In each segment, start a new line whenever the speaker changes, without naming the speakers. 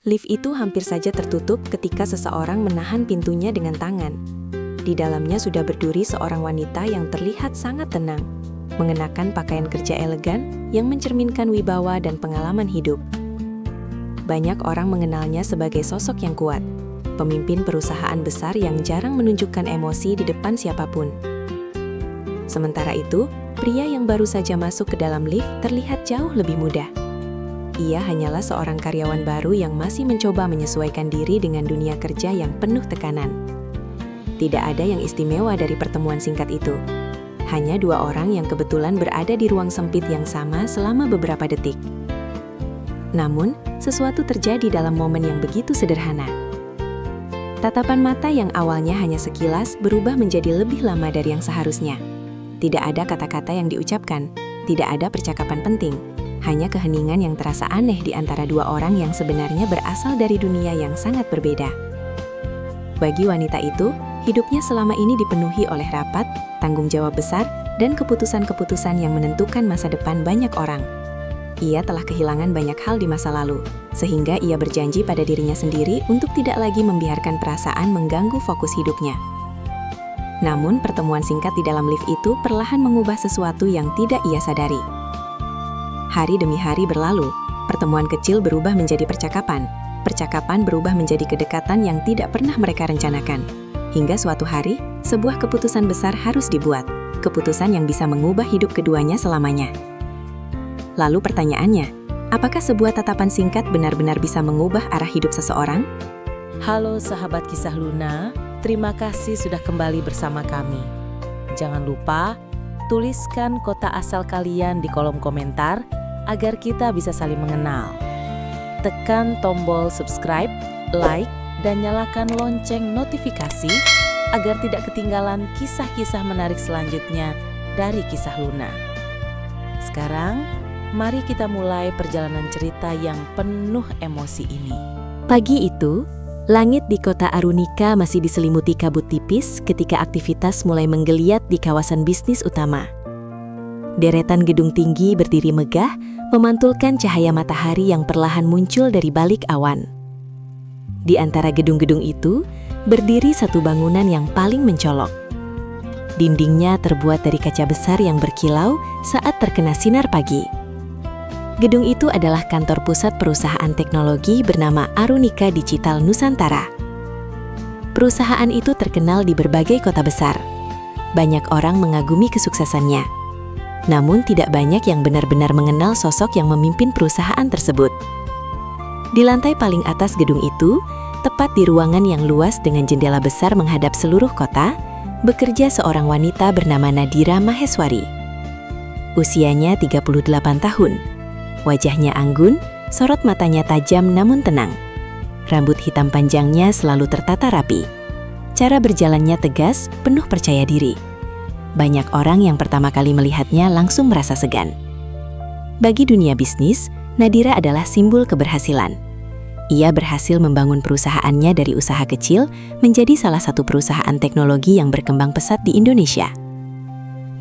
Lift itu hampir saja tertutup ketika seseorang menahan pintunya dengan tangan. Di dalamnya sudah berdiri seorang wanita yang terlihat sangat tenang, mengenakan pakaian kerja elegan yang mencerminkan wibawa dan pengalaman hidup. Banyak orang mengenalnya sebagai sosok yang kuat, pemimpin perusahaan besar yang jarang menunjukkan emosi di depan siapapun. Sementara itu, pria yang baru saja masuk ke dalam lift terlihat jauh lebih mudah. Ia hanyalah seorang karyawan baru yang masih mencoba menyesuaikan diri dengan dunia kerja yang penuh tekanan. Tidak ada yang istimewa dari pertemuan singkat itu. Hanya dua orang yang kebetulan berada di ruang sempit yang sama selama beberapa detik. Namun, sesuatu terjadi dalam momen yang begitu sederhana. Tatapan mata yang awalnya hanya sekilas berubah menjadi lebih lama dari yang seharusnya. Tidak ada kata-kata yang diucapkan, tidak ada percakapan penting. Hanya keheningan yang terasa aneh di antara dua orang yang sebenarnya berasal dari dunia yang sangat berbeda. Bagi wanita itu, hidupnya selama ini dipenuhi oleh rapat, tanggung jawab besar, dan keputusan-keputusan yang menentukan masa depan banyak orang. Ia telah kehilangan banyak hal di masa lalu, sehingga ia berjanji pada dirinya sendiri untuk tidak lagi membiarkan perasaan mengganggu fokus hidupnya. Namun, pertemuan singkat di dalam lift itu perlahan mengubah sesuatu yang tidak ia sadari. Hari demi hari berlalu, pertemuan kecil berubah menjadi percakapan. Percakapan berubah menjadi kedekatan yang tidak pernah mereka rencanakan. Hingga suatu hari, sebuah keputusan besar harus dibuat. Keputusan yang bisa mengubah hidup keduanya selamanya. Lalu pertanyaannya, apakah sebuah tatapan singkat benar-benar bisa mengubah arah hidup seseorang?
Halo sahabat Kisah Luna, terima kasih sudah kembali bersama kami. Jangan lupa, tuliskan kota asal kalian di kolom komentar agar kita bisa saling mengenal. Tekan tombol subscribe, like, dan nyalakan lonceng notifikasi agar tidak ketinggalan kisah-kisah menarik selanjutnya dari Kisah Luna. Sekarang, mari kita mulai perjalanan cerita yang penuh emosi ini.
Pagi itu, langit di kota Arunika masih diselimuti kabut tipis ketika aktivitas mulai menggeliat di kawasan bisnis utama. Deretan gedung tinggi berdiri megah, memantulkan cahaya matahari yang perlahan muncul dari balik awan. Di antara gedung-gedung itu, berdiri satu bangunan yang paling mencolok. Dindingnya terbuat dari kaca besar yang berkilau saat terkena sinar pagi. Gedung itu adalah kantor pusat perusahaan teknologi bernama Arunika Digital Nusantara. Perusahaan itu terkenal di berbagai kota besar. Banyak orang mengagumi kesuksesannya. Namun tidak banyak yang benar-benar mengenal sosok yang memimpin perusahaan tersebut. Di lantai paling atas gedung itu, tepat di ruangan yang luas dengan jendela besar menghadap seluruh kota, bekerja seorang wanita bernama Nadira Maheswari. Usianya 38 tahun. Wajahnya anggun, sorot matanya tajam namun tenang. Rambut hitam panjangnya selalu tertata rapi. Cara berjalannya tegas, penuh percaya diri. Banyak orang yang pertama kali melihatnya langsung merasa segan. Bagi dunia bisnis, Nadira adalah simbol keberhasilan. Ia berhasil membangun perusahaannya dari usaha kecil menjadi salah satu perusahaan teknologi yang berkembang pesat di Indonesia.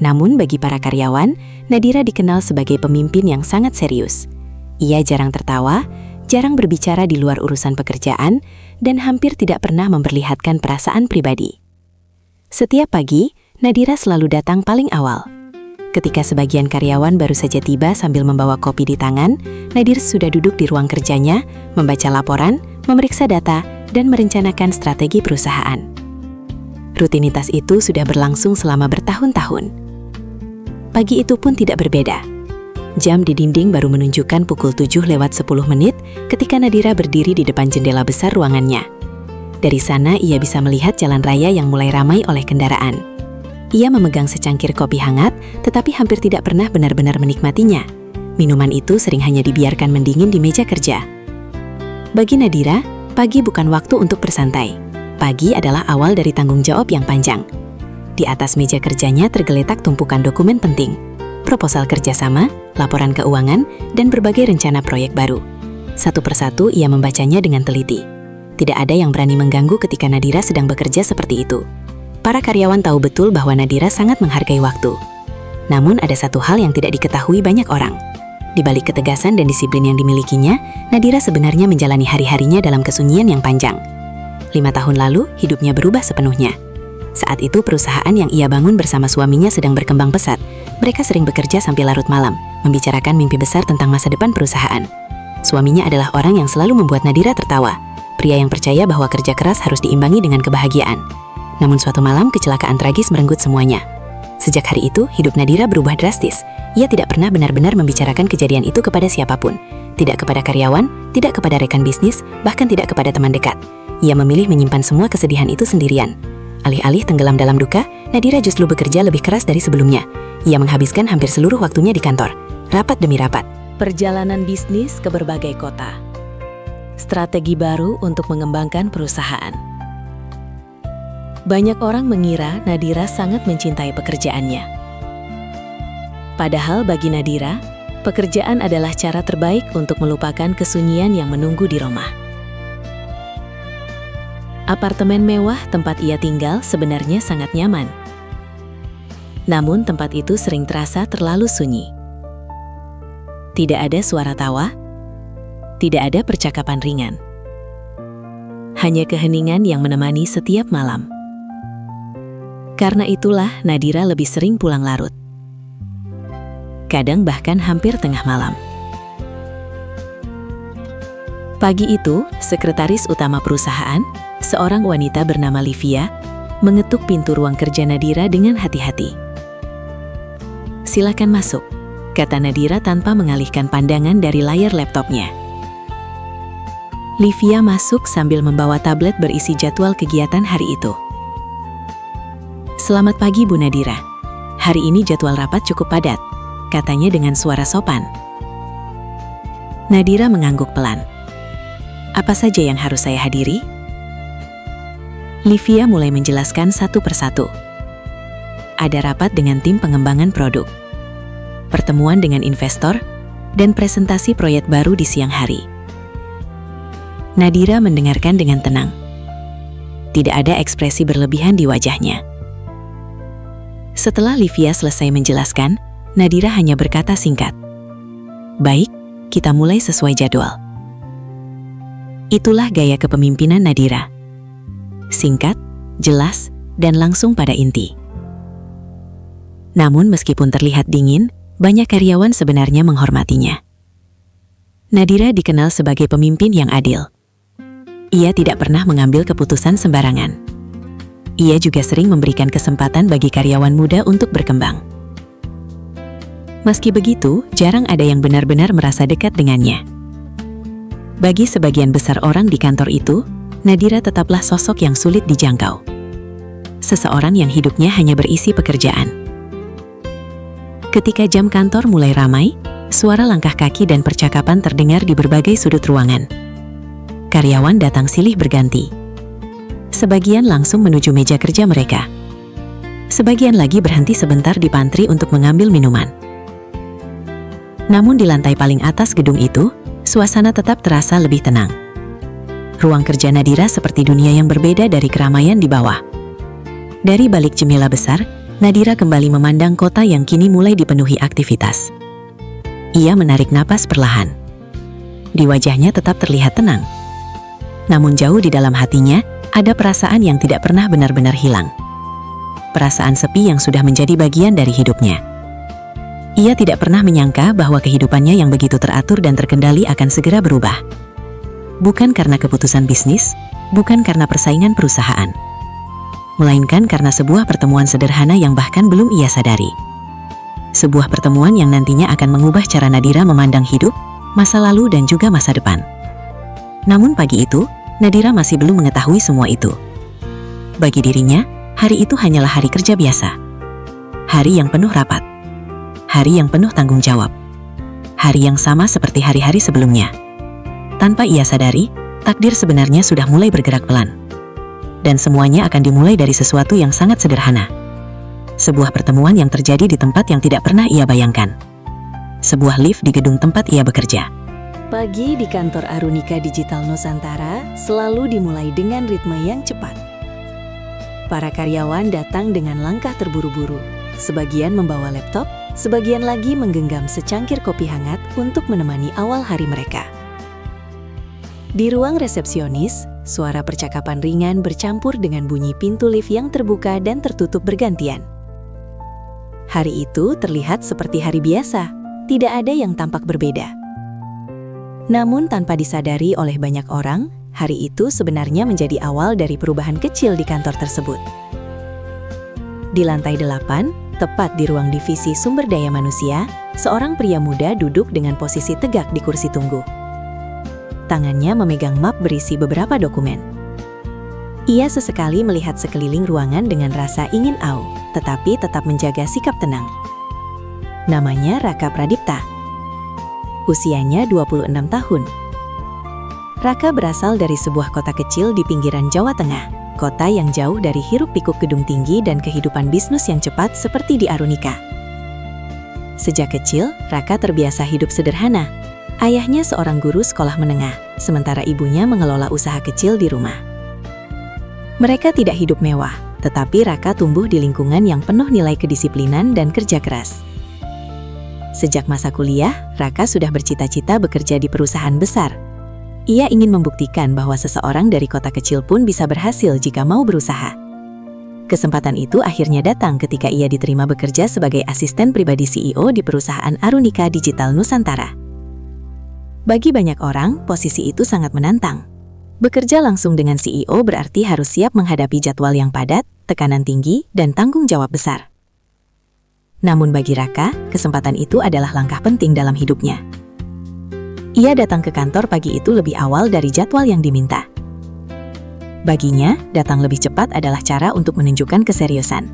Namun bagi para karyawan, Nadira dikenal sebagai pemimpin yang sangat serius. Ia jarang tertawa, jarang berbicara di luar urusan pekerjaan, dan hampir tidak pernah memperlihatkan perasaan pribadi. Setiap pagi, Nadira selalu datang paling awal. Ketika sebagian karyawan baru saja tiba sambil membawa kopi di tangan, Nadira sudah duduk di ruang kerjanya, membaca laporan, memeriksa data, dan merencanakan strategi perusahaan. Rutinitas itu sudah berlangsung selama bertahun-tahun. Pagi itu pun tidak berbeda. Jam di dinding baru menunjukkan pukul 7:10 ketika Nadira berdiri di depan jendela besar ruangannya. Dari sana ia bisa melihat jalan raya yang mulai ramai oleh kendaraan. Ia memegang secangkir kopi hangat, tetapi hampir tidak pernah benar-benar menikmatinya. Minuman itu sering hanya dibiarkan mendingin di meja kerja. Bagi Nadira, pagi bukan waktu untuk bersantai. Pagi adalah awal dari tanggung jawab yang panjang. Di atas meja kerjanya tergeletak tumpukan dokumen penting, proposal kerjasama, laporan keuangan, dan berbagai rencana proyek baru. Satu persatu ia membacanya dengan teliti. Tidak ada yang berani mengganggu ketika Nadira sedang bekerja seperti itu. Para karyawan tahu betul bahwa Nadira sangat menghargai waktu. Namun ada satu hal yang tidak diketahui banyak orang. di balik ketegasan dan disiplin yang dimilikinya, Nadira sebenarnya menjalani hari-harinya dalam kesunyian yang panjang. 5 tahun lalu, hidupnya berubah sepenuhnya. Saat itu perusahaan yang ia bangun bersama suaminya sedang berkembang pesat. Mereka sering bekerja sampai larut malam, membicarakan mimpi besar tentang masa depan perusahaan. Suaminya adalah orang yang selalu membuat Nadira tertawa. Pria yang percaya bahwa kerja keras harus diimbangi dengan kebahagiaan. Namun suatu malam kecelakaan tragis merenggut semuanya. Sejak hari itu, hidup Nadira berubah drastis. Ia tidak pernah benar-benar membicarakan kejadian itu kepada siapapun. Tidak kepada karyawan, tidak kepada rekan bisnis, bahkan tidak kepada teman dekat. Ia memilih menyimpan semua kesedihan itu sendirian. Alih-alih tenggelam dalam duka, Nadira justru bekerja lebih keras dari sebelumnya. Ia menghabiskan hampir seluruh waktunya di kantor, rapat demi rapat.
Perjalanan bisnis ke berbagai kota. Strategi baru untuk mengembangkan perusahaan. Banyak orang mengira Nadira sangat mencintai pekerjaannya. Padahal bagi Nadira, pekerjaan adalah cara terbaik untuk melupakan kesunyian yang menunggu di rumah. Apartemen mewah tempat ia tinggal sebenarnya sangat nyaman. Namun tempat itu sering terasa terlalu sunyi. Tidak ada suara tawa, tidak ada percakapan ringan. Hanya keheningan yang menemani setiap malam. Karena itulah Nadira lebih sering pulang larut. Kadang bahkan hampir tengah malam. Pagi itu, sekretaris utama perusahaan, seorang wanita bernama Livia, mengetuk pintu ruang kerja Nadira dengan hati-hati. "Silakan masuk," kata Nadira tanpa mengalihkan pandangan dari layar laptopnya. Livia masuk sambil membawa tablet berisi jadwal kegiatan hari itu. "Selamat pagi, Bu Nadira. Hari ini jadwal rapat cukup padat," katanya dengan suara sopan. Nadira mengangguk pelan. "Apa saja yang harus saya hadiri?" Livia mulai menjelaskan satu persatu. Ada rapat dengan tim pengembangan produk, pertemuan dengan investor, dan presentasi proyek baru di siang hari. Nadira mendengarkan dengan tenang. Tidak ada ekspresi berlebihan di wajahnya. Setelah Livia selesai menjelaskan, Nadira hanya berkata singkat, "Baik, kita mulai sesuai jadwal." Itulah gaya kepemimpinan Nadira. Singkat, jelas, dan langsung pada inti. Namun meskipun terlihat dingin, banyak karyawan sebenarnya menghormatinya. Nadira dikenal sebagai pemimpin yang adil. Ia tidak pernah mengambil keputusan sembarangan. Ia juga sering memberikan kesempatan bagi karyawan muda untuk berkembang. Meski begitu, jarang ada yang benar-benar merasa dekat dengannya. Bagi sebagian besar orang di kantor itu, Nadira tetaplah sosok yang sulit dijangkau. Seseorang yang hidupnya hanya berisi pekerjaan. Ketika jam kantor mulai ramai, suara langkah kaki dan percakapan terdengar di berbagai sudut ruangan. Karyawan datang silih berganti. Sebagian langsung menuju meja kerja mereka. Sebagian lagi berhenti sebentar di pantry untuk mengambil minuman. Namun di lantai paling atas gedung itu, suasana tetap terasa lebih tenang. Ruang kerja Nadira seperti dunia yang berbeda dari keramaian di bawah. Dari balik jendela besar, Nadira kembali memandang kota yang kini mulai dipenuhi aktivitas. Ia menarik napas perlahan. Di wajahnya tetap terlihat tenang. Namun jauh di dalam hatinya, ada perasaan yang tidak pernah benar-benar hilang. Perasaan sepi yang sudah menjadi bagian dari hidupnya. Ia tidak pernah menyangka bahwa kehidupannya yang begitu teratur dan terkendali akan segera berubah. Bukan karena keputusan bisnis, bukan karena persaingan perusahaan, melainkan karena sebuah pertemuan sederhana yang bahkan belum ia sadari. Sebuah pertemuan yang nantinya akan mengubah cara Nadira memandang hidup, masa lalu dan juga masa depan. Namun pagi itu, Nadira masih belum mengetahui semua itu. Bagi dirinya, hari itu hanyalah hari kerja biasa. Hari yang penuh rapat. Hari yang penuh tanggung jawab. Hari yang sama seperti hari-hari sebelumnya. Tanpa ia sadari, takdir sebenarnya sudah mulai bergerak pelan. Dan semuanya akan dimulai dari sesuatu yang sangat sederhana. Sebuah pertemuan yang terjadi di tempat yang tidak pernah ia bayangkan. Sebuah lift di gedung tempat ia bekerja. Pagi di kantor Arunika Digital Nusantara selalu dimulai dengan ritme yang cepat. Para karyawan datang dengan langkah terburu-buru. Sebagian membawa laptop,
Sebagian lagi menggenggam secangkir kopi hangat untuk menemani awal hari mereka. Di ruang resepsionis, suara percakapan ringan bercampur dengan bunyi pintu lift yang terbuka dan tertutup bergantian. Hari itu terlihat seperti hari biasa, tidak ada yang tampak berbeda. Namun tanpa disadari oleh banyak orang, hari itu sebenarnya menjadi awal dari perubahan kecil di kantor tersebut. Di lantai 8, tepat di ruang divisi sumber daya manusia, seorang pria muda duduk dengan posisi tegak di kursi tunggu. Tangannya memegang map berisi beberapa dokumen. Ia sesekali melihat sekeliling ruangan dengan rasa ingin tahu, tetapi tetap menjaga sikap tenang. Namanya Raka Pradipta. Usianya 26 tahun. Raka berasal dari sebuah kota kecil di pinggiran Jawa Tengah, kota yang jauh dari hiruk-pikuk gedung tinggi dan kehidupan bisnis yang cepat seperti di Arunika. Sejak kecil, Raka terbiasa hidup sederhana. Ayahnya seorang guru sekolah menengah, sementara ibunya mengelola usaha kecil di rumah. Mereka tidak hidup mewah, tetapi Raka tumbuh di lingkungan yang penuh nilai kedisiplinan dan kerja keras. Sejak masa kuliah, Raka sudah bercita-cita bekerja di perusahaan besar. Ia ingin membuktikan bahwa seseorang dari kota kecil pun bisa berhasil jika mau berusaha. Kesempatan itu akhirnya datang ketika ia diterima bekerja sebagai asisten pribadi CEO di perusahaan Arunika Digital Nusantara. Bagi banyak orang, posisi itu sangat menantang. Bekerja langsung dengan CEO berarti harus siap menghadapi jadwal yang padat, tekanan tinggi, dan tanggung jawab besar. Namun bagi Raka, kesempatan itu adalah langkah penting dalam hidupnya. Ia datang ke kantor pagi itu lebih awal dari jadwal yang diminta. Baginya, datang lebih cepat adalah cara untuk menunjukkan keseriusan.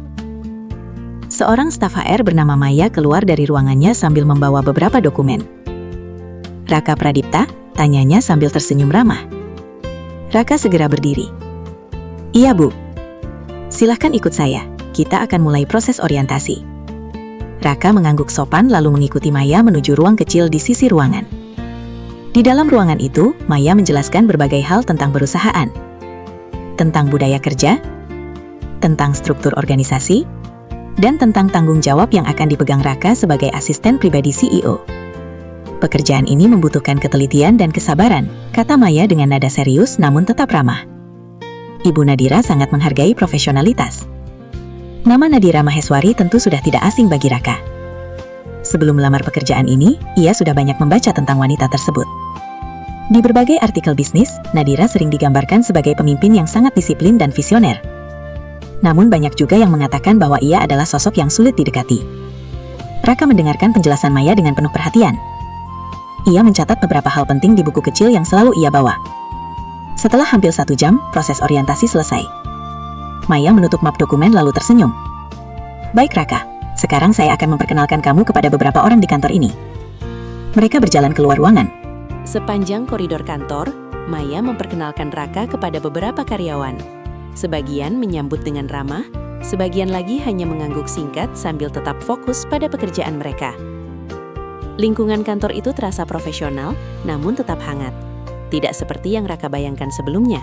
Seorang staf HR bernama Maya keluar dari ruangannya sambil membawa beberapa dokumen. Raka Pradipta, tanyanya sambil tersenyum ramah. Raka segera berdiri. Iya Bu. Silahkan ikut saya, kita akan mulai proses orientasi. Raka mengangguk sopan lalu mengikuti Maya menuju ruang kecil di sisi ruangan. Di dalam ruangan itu, Maya menjelaskan berbagai hal tentang perusahaan. Tentang budaya kerja, tentang struktur organisasi, dan tentang tanggung jawab yang akan dipegang Raka sebagai asisten pribadi CEO. Pekerjaan ini membutuhkan ketelitian dan kesabaran, kata Maya dengan nada serius namun tetap ramah. Ibu Nadira sangat menghargai profesionalitas. Nama Nadira Maheswari tentu sudah tidak asing bagi Raka. Sebelum melamar pekerjaan ini, ia sudah banyak membaca tentang wanita tersebut. Di berbagai artikel bisnis, Nadira sering digambarkan sebagai pemimpin yang sangat disiplin dan visioner. Namun banyak juga yang mengatakan bahwa ia adalah sosok yang sulit didekati. Raka mendengarkan penjelasan Maya dengan penuh perhatian. Ia mencatat beberapa hal penting di buku kecil yang selalu ia bawa. Setelah hampir 1 jam, proses orientasi selesai. Maya menutup map dokumen lalu tersenyum. Baik Raka, sekarang saya akan memperkenalkan kamu kepada beberapa orang di kantor ini. Mereka berjalan keluar ruangan. Sepanjang koridor kantor, Maya memperkenalkan Raka kepada beberapa karyawan. Sebagian menyambut dengan ramah, sebagian lagi hanya mengangguk singkat sambil tetap fokus pada pekerjaan mereka. Lingkungan kantor itu terasa profesional, namun tetap hangat. Tidak seperti yang Raka bayangkan sebelumnya.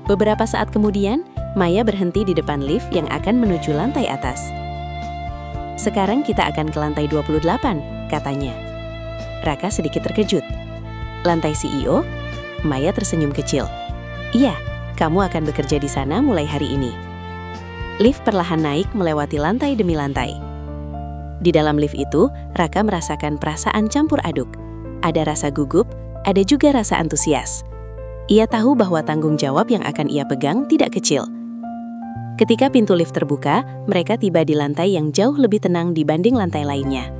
Beberapa saat kemudian, Maya berhenti di depan lift yang akan menuju lantai atas. Sekarang kita akan ke lantai 28, katanya. Raka sedikit terkejut. Lantai CEO? Maya tersenyum kecil. Iya, kamu akan bekerja di sana mulai hari ini. Lift perlahan naik melewati lantai demi lantai. Di dalam lift itu, Raka merasakan perasaan campur aduk. Ada rasa gugup, ada juga rasa antusias. Ia tahu bahwa tanggung jawab yang akan ia pegang tidak kecil. Ketika pintu lift terbuka, mereka tiba di lantai yang jauh lebih tenang dibanding lantai lainnya.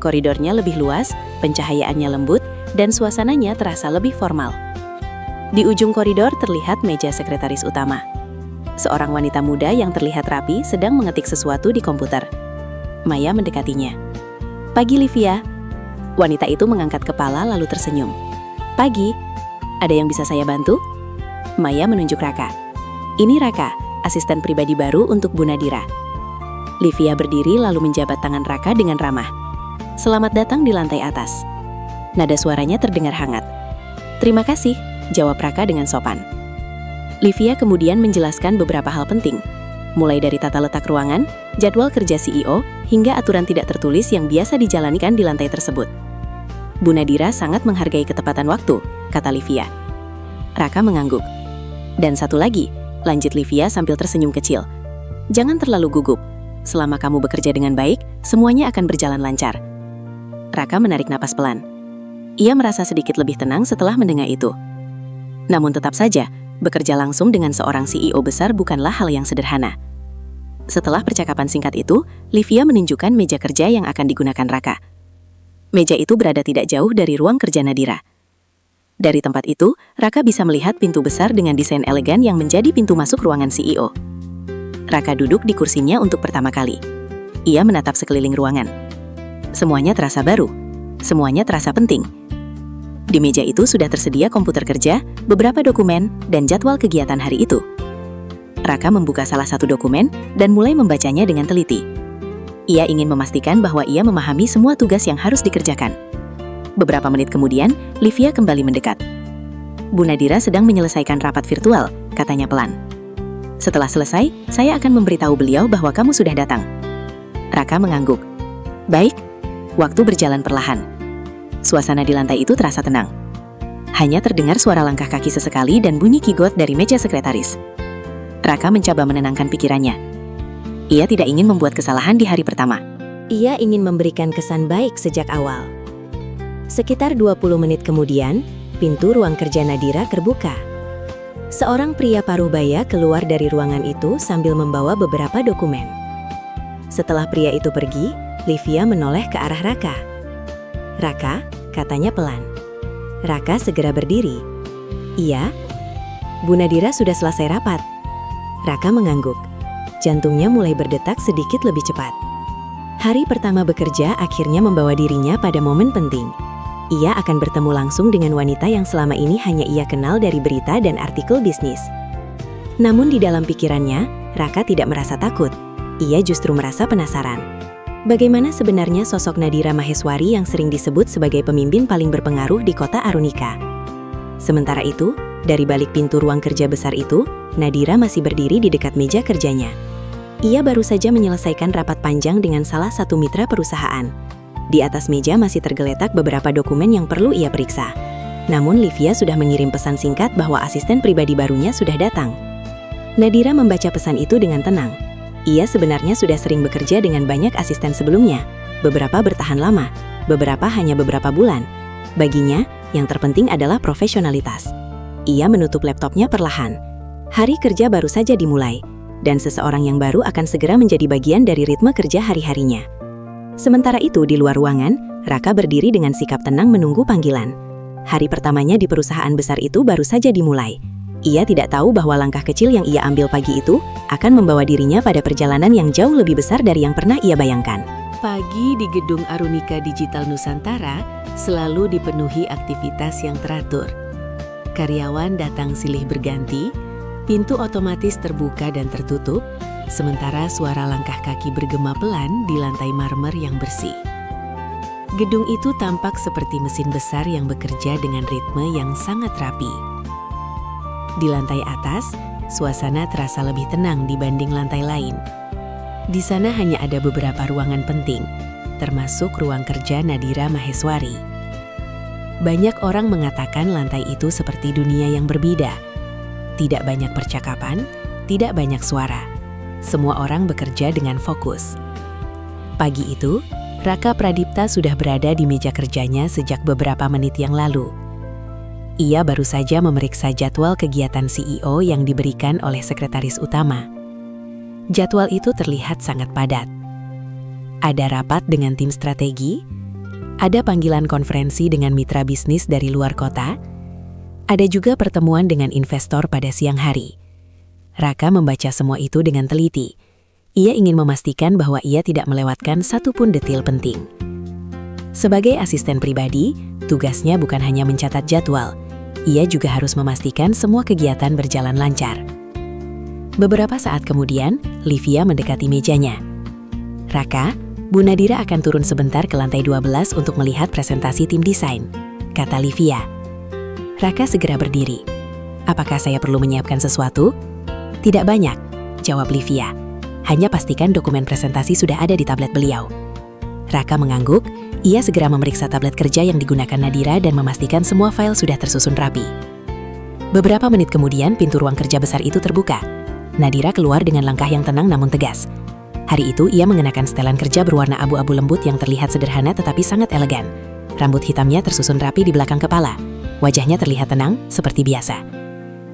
Koridornya lebih luas, pencahayaannya lembut, dan suasananya terasa lebih formal. Di ujung koridor terlihat meja sekretaris utama. Seorang wanita muda yang terlihat rapi sedang mengetik sesuatu di komputer. Maya mendekatinya. Pagi Livia. Wanita itu mengangkat kepala lalu tersenyum. Pagi. Ada yang bisa saya bantu? Maya menunjuk Raka. Ini Raka, asisten pribadi baru untuk Bu Nadira. Livia berdiri lalu menjabat tangan Raka dengan ramah. Selamat datang di lantai atas. Nada suaranya terdengar hangat. Terima kasih, jawab Raka dengan sopan. Livia kemudian menjelaskan beberapa hal penting, mulai dari tata letak ruangan, jadwal kerja CEO, hingga aturan tidak tertulis yang biasa dijalankan di lantai tersebut. Bu Nadira sangat menghargai ketepatan waktu, kata Livia. Raka mengangguk. Dan satu lagi, lanjut Livia sambil tersenyum kecil. Jangan terlalu gugup. Selama kamu bekerja dengan baik, semuanya akan berjalan lancar. Raka menarik napas pelan. Ia merasa sedikit lebih tenang setelah mendengar itu. Namun tetap saja, bekerja langsung dengan seorang CEO besar bukanlah hal yang sederhana. Setelah percakapan singkat itu, Livia menunjukkan meja kerja yang akan digunakan Raka. Meja itu berada tidak jauh dari ruang kerja Nadira. Dari tempat itu, Raka bisa melihat pintu besar dengan desain elegan yang menjadi pintu masuk ruangan CEO. Raka duduk di kursinya untuk pertama kali. Ia menatap sekeliling ruangan. Semuanya terasa baru. Semuanya terasa penting. Di meja itu sudah tersedia komputer kerja, beberapa dokumen, dan jadwal kegiatan hari itu. Raka membuka salah satu dokumen dan mulai membacanya dengan teliti. Ia ingin memastikan bahwa ia memahami semua tugas yang harus dikerjakan. Beberapa menit kemudian, Livia kembali mendekat. Bu Nadira sedang menyelesaikan rapat virtual, katanya pelan. Setelah selesai, saya akan memberitahu beliau bahwa kamu sudah datang. Raka mengangguk. Baik, waktu berjalan perlahan. Suasana di lantai itu terasa tenang. Hanya terdengar suara langkah kaki sesekali dan bunyi keyboard dari meja sekretaris. Raka mencoba menenangkan pikirannya. Ia tidak ingin membuat kesalahan di hari pertama. Ia ingin memberikan kesan baik sejak awal. Sekitar 20 menit kemudian, pintu ruang kerja Nadira terbuka. Seorang pria paruh baya keluar dari ruangan itu sambil membawa beberapa dokumen. Setelah pria itu pergi, Livia menoleh ke arah Raka. Raka, katanya pelan. Raka segera berdiri. Iya, Bu Nadira sudah selesai rapat. Raka mengangguk. Jantungnya mulai berdetak sedikit lebih cepat. Hari pertama bekerja akhirnya membawa dirinya pada momen penting. Ia akan bertemu langsung dengan wanita yang selama ini hanya ia kenal dari berita dan artikel bisnis. Namun di dalam pikirannya, Raka tidak merasa takut. Ia justru merasa penasaran. Bagaimana sebenarnya sosok Nadira Maheswari yang sering disebut sebagai pemimpin paling berpengaruh di kota Arunika? Sementara itu, dari balik pintu ruang kerja besar itu, Nadira masih berdiri di dekat meja kerjanya. Ia baru saja menyelesaikan rapat panjang dengan salah satu mitra perusahaan. Di atas meja masih tergeletak beberapa dokumen yang perlu ia periksa. Namun Livia sudah mengirim pesan singkat bahwa asisten pribadi barunya sudah datang. Nadira membaca pesan itu dengan tenang. Ia sebenarnya sudah sering bekerja dengan banyak asisten sebelumnya. Beberapa bertahan lama, beberapa hanya beberapa bulan. Baginya, yang terpenting adalah profesionalitas. Ia menutup laptopnya perlahan. Hari kerja baru saja dimulai, dan seseorang yang baru akan segera menjadi bagian dari ritme kerja hari-harinya. Sementara itu di luar ruangan, Raka berdiri dengan sikap tenang menunggu panggilan. Hari pertamanya di perusahaan besar itu baru saja dimulai. Ia tidak tahu bahwa langkah kecil yang ia ambil pagi itu akan membawa dirinya pada perjalanan yang jauh lebih besar dari yang pernah ia bayangkan.
Pagi di gedung Arunika Digital Nusantara selalu dipenuhi aktivitas yang teratur. Karyawan datang silih berganti, pintu otomatis terbuka dan tertutup, sementara suara langkah kaki bergema pelan di lantai marmer yang bersih. Gedung itu tampak seperti mesin besar yang bekerja dengan ritme yang sangat rapi. Di lantai atas, suasana terasa lebih tenang dibanding lantai lain. Di sana hanya ada beberapa ruangan penting, termasuk ruang kerja Nadira Maheswari. Banyak orang mengatakan lantai itu seperti dunia yang berbeda. Tidak banyak percakapan, tidak banyak suara. Semua orang bekerja dengan fokus. Pagi itu, Raka Pradipta sudah berada di meja kerjanya sejak beberapa menit yang lalu. Ia baru saja memeriksa jadwal kegiatan CEO yang diberikan oleh sekretaris utama. Jadwal itu terlihat sangat padat. Ada rapat dengan tim strategi, ada panggilan konferensi dengan mitra bisnis dari luar kota, ada juga pertemuan dengan investor pada siang hari. Raka membaca semua itu dengan teliti. Ia ingin memastikan bahwa ia tidak melewatkan satupun detail penting. Sebagai asisten pribadi, tugasnya bukan hanya mencatat jadwal. Ia juga harus memastikan semua kegiatan berjalan lancar. Beberapa saat kemudian, Livia mendekati mejanya. Raka, Bu Nadira akan turun sebentar ke lantai 12 untuk melihat presentasi tim desain, kata Livia. Raka segera berdiri. Apakah saya perlu menyiapkan sesuatu? Tidak banyak, jawab Livia.
Hanya pastikan dokumen presentasi sudah ada di tablet beliau. Raka mengangguk, ia segera memeriksa tablet kerja yang digunakan Nadira dan memastikan semua file sudah tersusun rapi. Beberapa menit kemudian, pintu ruang kerja besar itu terbuka. Nadira keluar dengan langkah yang tenang namun tegas. Hari itu ia mengenakan setelan kerja berwarna abu-abu lembut yang terlihat sederhana tetapi sangat elegan. Rambut hitamnya tersusun rapi di belakang kepala. Wajahnya terlihat tenang, seperti biasa.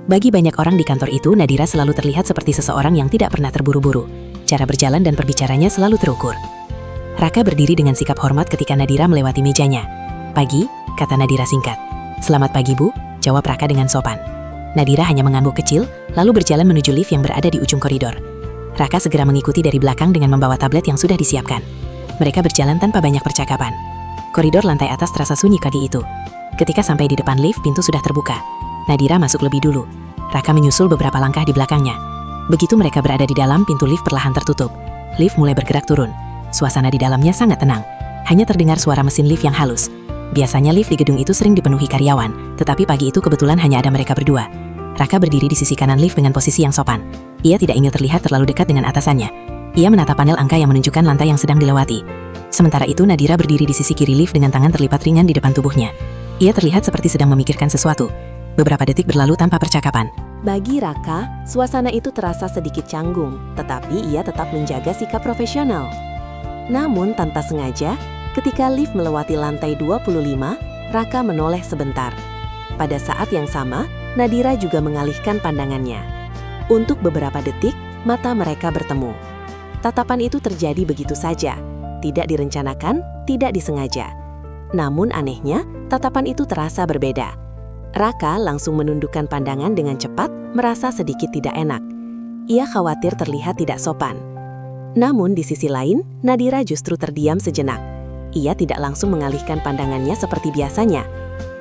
Bagi banyak orang di kantor itu, Nadira selalu terlihat seperti seseorang yang tidak pernah terburu-buru. Cara berjalan dan perbicaranya selalu terukur. Raka berdiri dengan sikap hormat ketika Nadira melewati mejanya. "Pagi," kata Nadira singkat. "Selamat pagi, Bu," jawab Raka dengan sopan. Nadira hanya mengangguk kecil, lalu berjalan menuju lift yang berada di ujung koridor. Raka segera mengikuti dari belakang dengan membawa tablet yang sudah disiapkan. Mereka berjalan tanpa banyak percakapan. Koridor lantai atas terasa sunyi kali itu. Ketika sampai di depan lift, pintu sudah terbuka. Nadira masuk lebih dulu. Raka menyusul beberapa langkah di belakangnya. Begitu mereka berada di dalam, pintu lift perlahan tertutup. Lift mulai bergerak turun. Suasana di dalamnya sangat tenang. Hanya terdengar suara mesin lift yang halus. Biasanya lift di gedung itu sering dipenuhi karyawan, tetapi pagi itu kebetulan hanya ada mereka berdua. Raka berdiri di sisi kanan lift dengan posisi yang sopan. Ia tidak ingin terlihat terlalu dekat dengan atasannya. Ia menatap panel angka yang menunjukkan lantai yang sedang dilewati. Sementara itu Nadira berdiri di sisi kiri lift dengan tangan terlipat ringan di depan tubuhnya. Ia terlihat seperti sedang memikirkan sesuatu. Beberapa detik berlalu tanpa percakapan.
Bagi Raka, suasana itu terasa sedikit canggung, tetapi ia tetap menjaga sikap profesional. Namun tanpa sengaja, ketika lift melewati lantai 25, Raka menoleh sebentar. Pada saat yang sama, Nadira juga mengalihkan pandangannya. Untuk beberapa detik, mata mereka bertemu. Tatapan itu terjadi begitu saja, tidak direncanakan, tidak disengaja. Namun anehnya, tatapan itu terasa berbeda. Raka langsung menundukkan pandangan dengan cepat, merasa sedikit tidak enak. Ia khawatir terlihat tidak sopan. Namun di sisi lain, Nadira justru terdiam sejenak. Ia tidak langsung mengalihkan pandangannya seperti biasanya.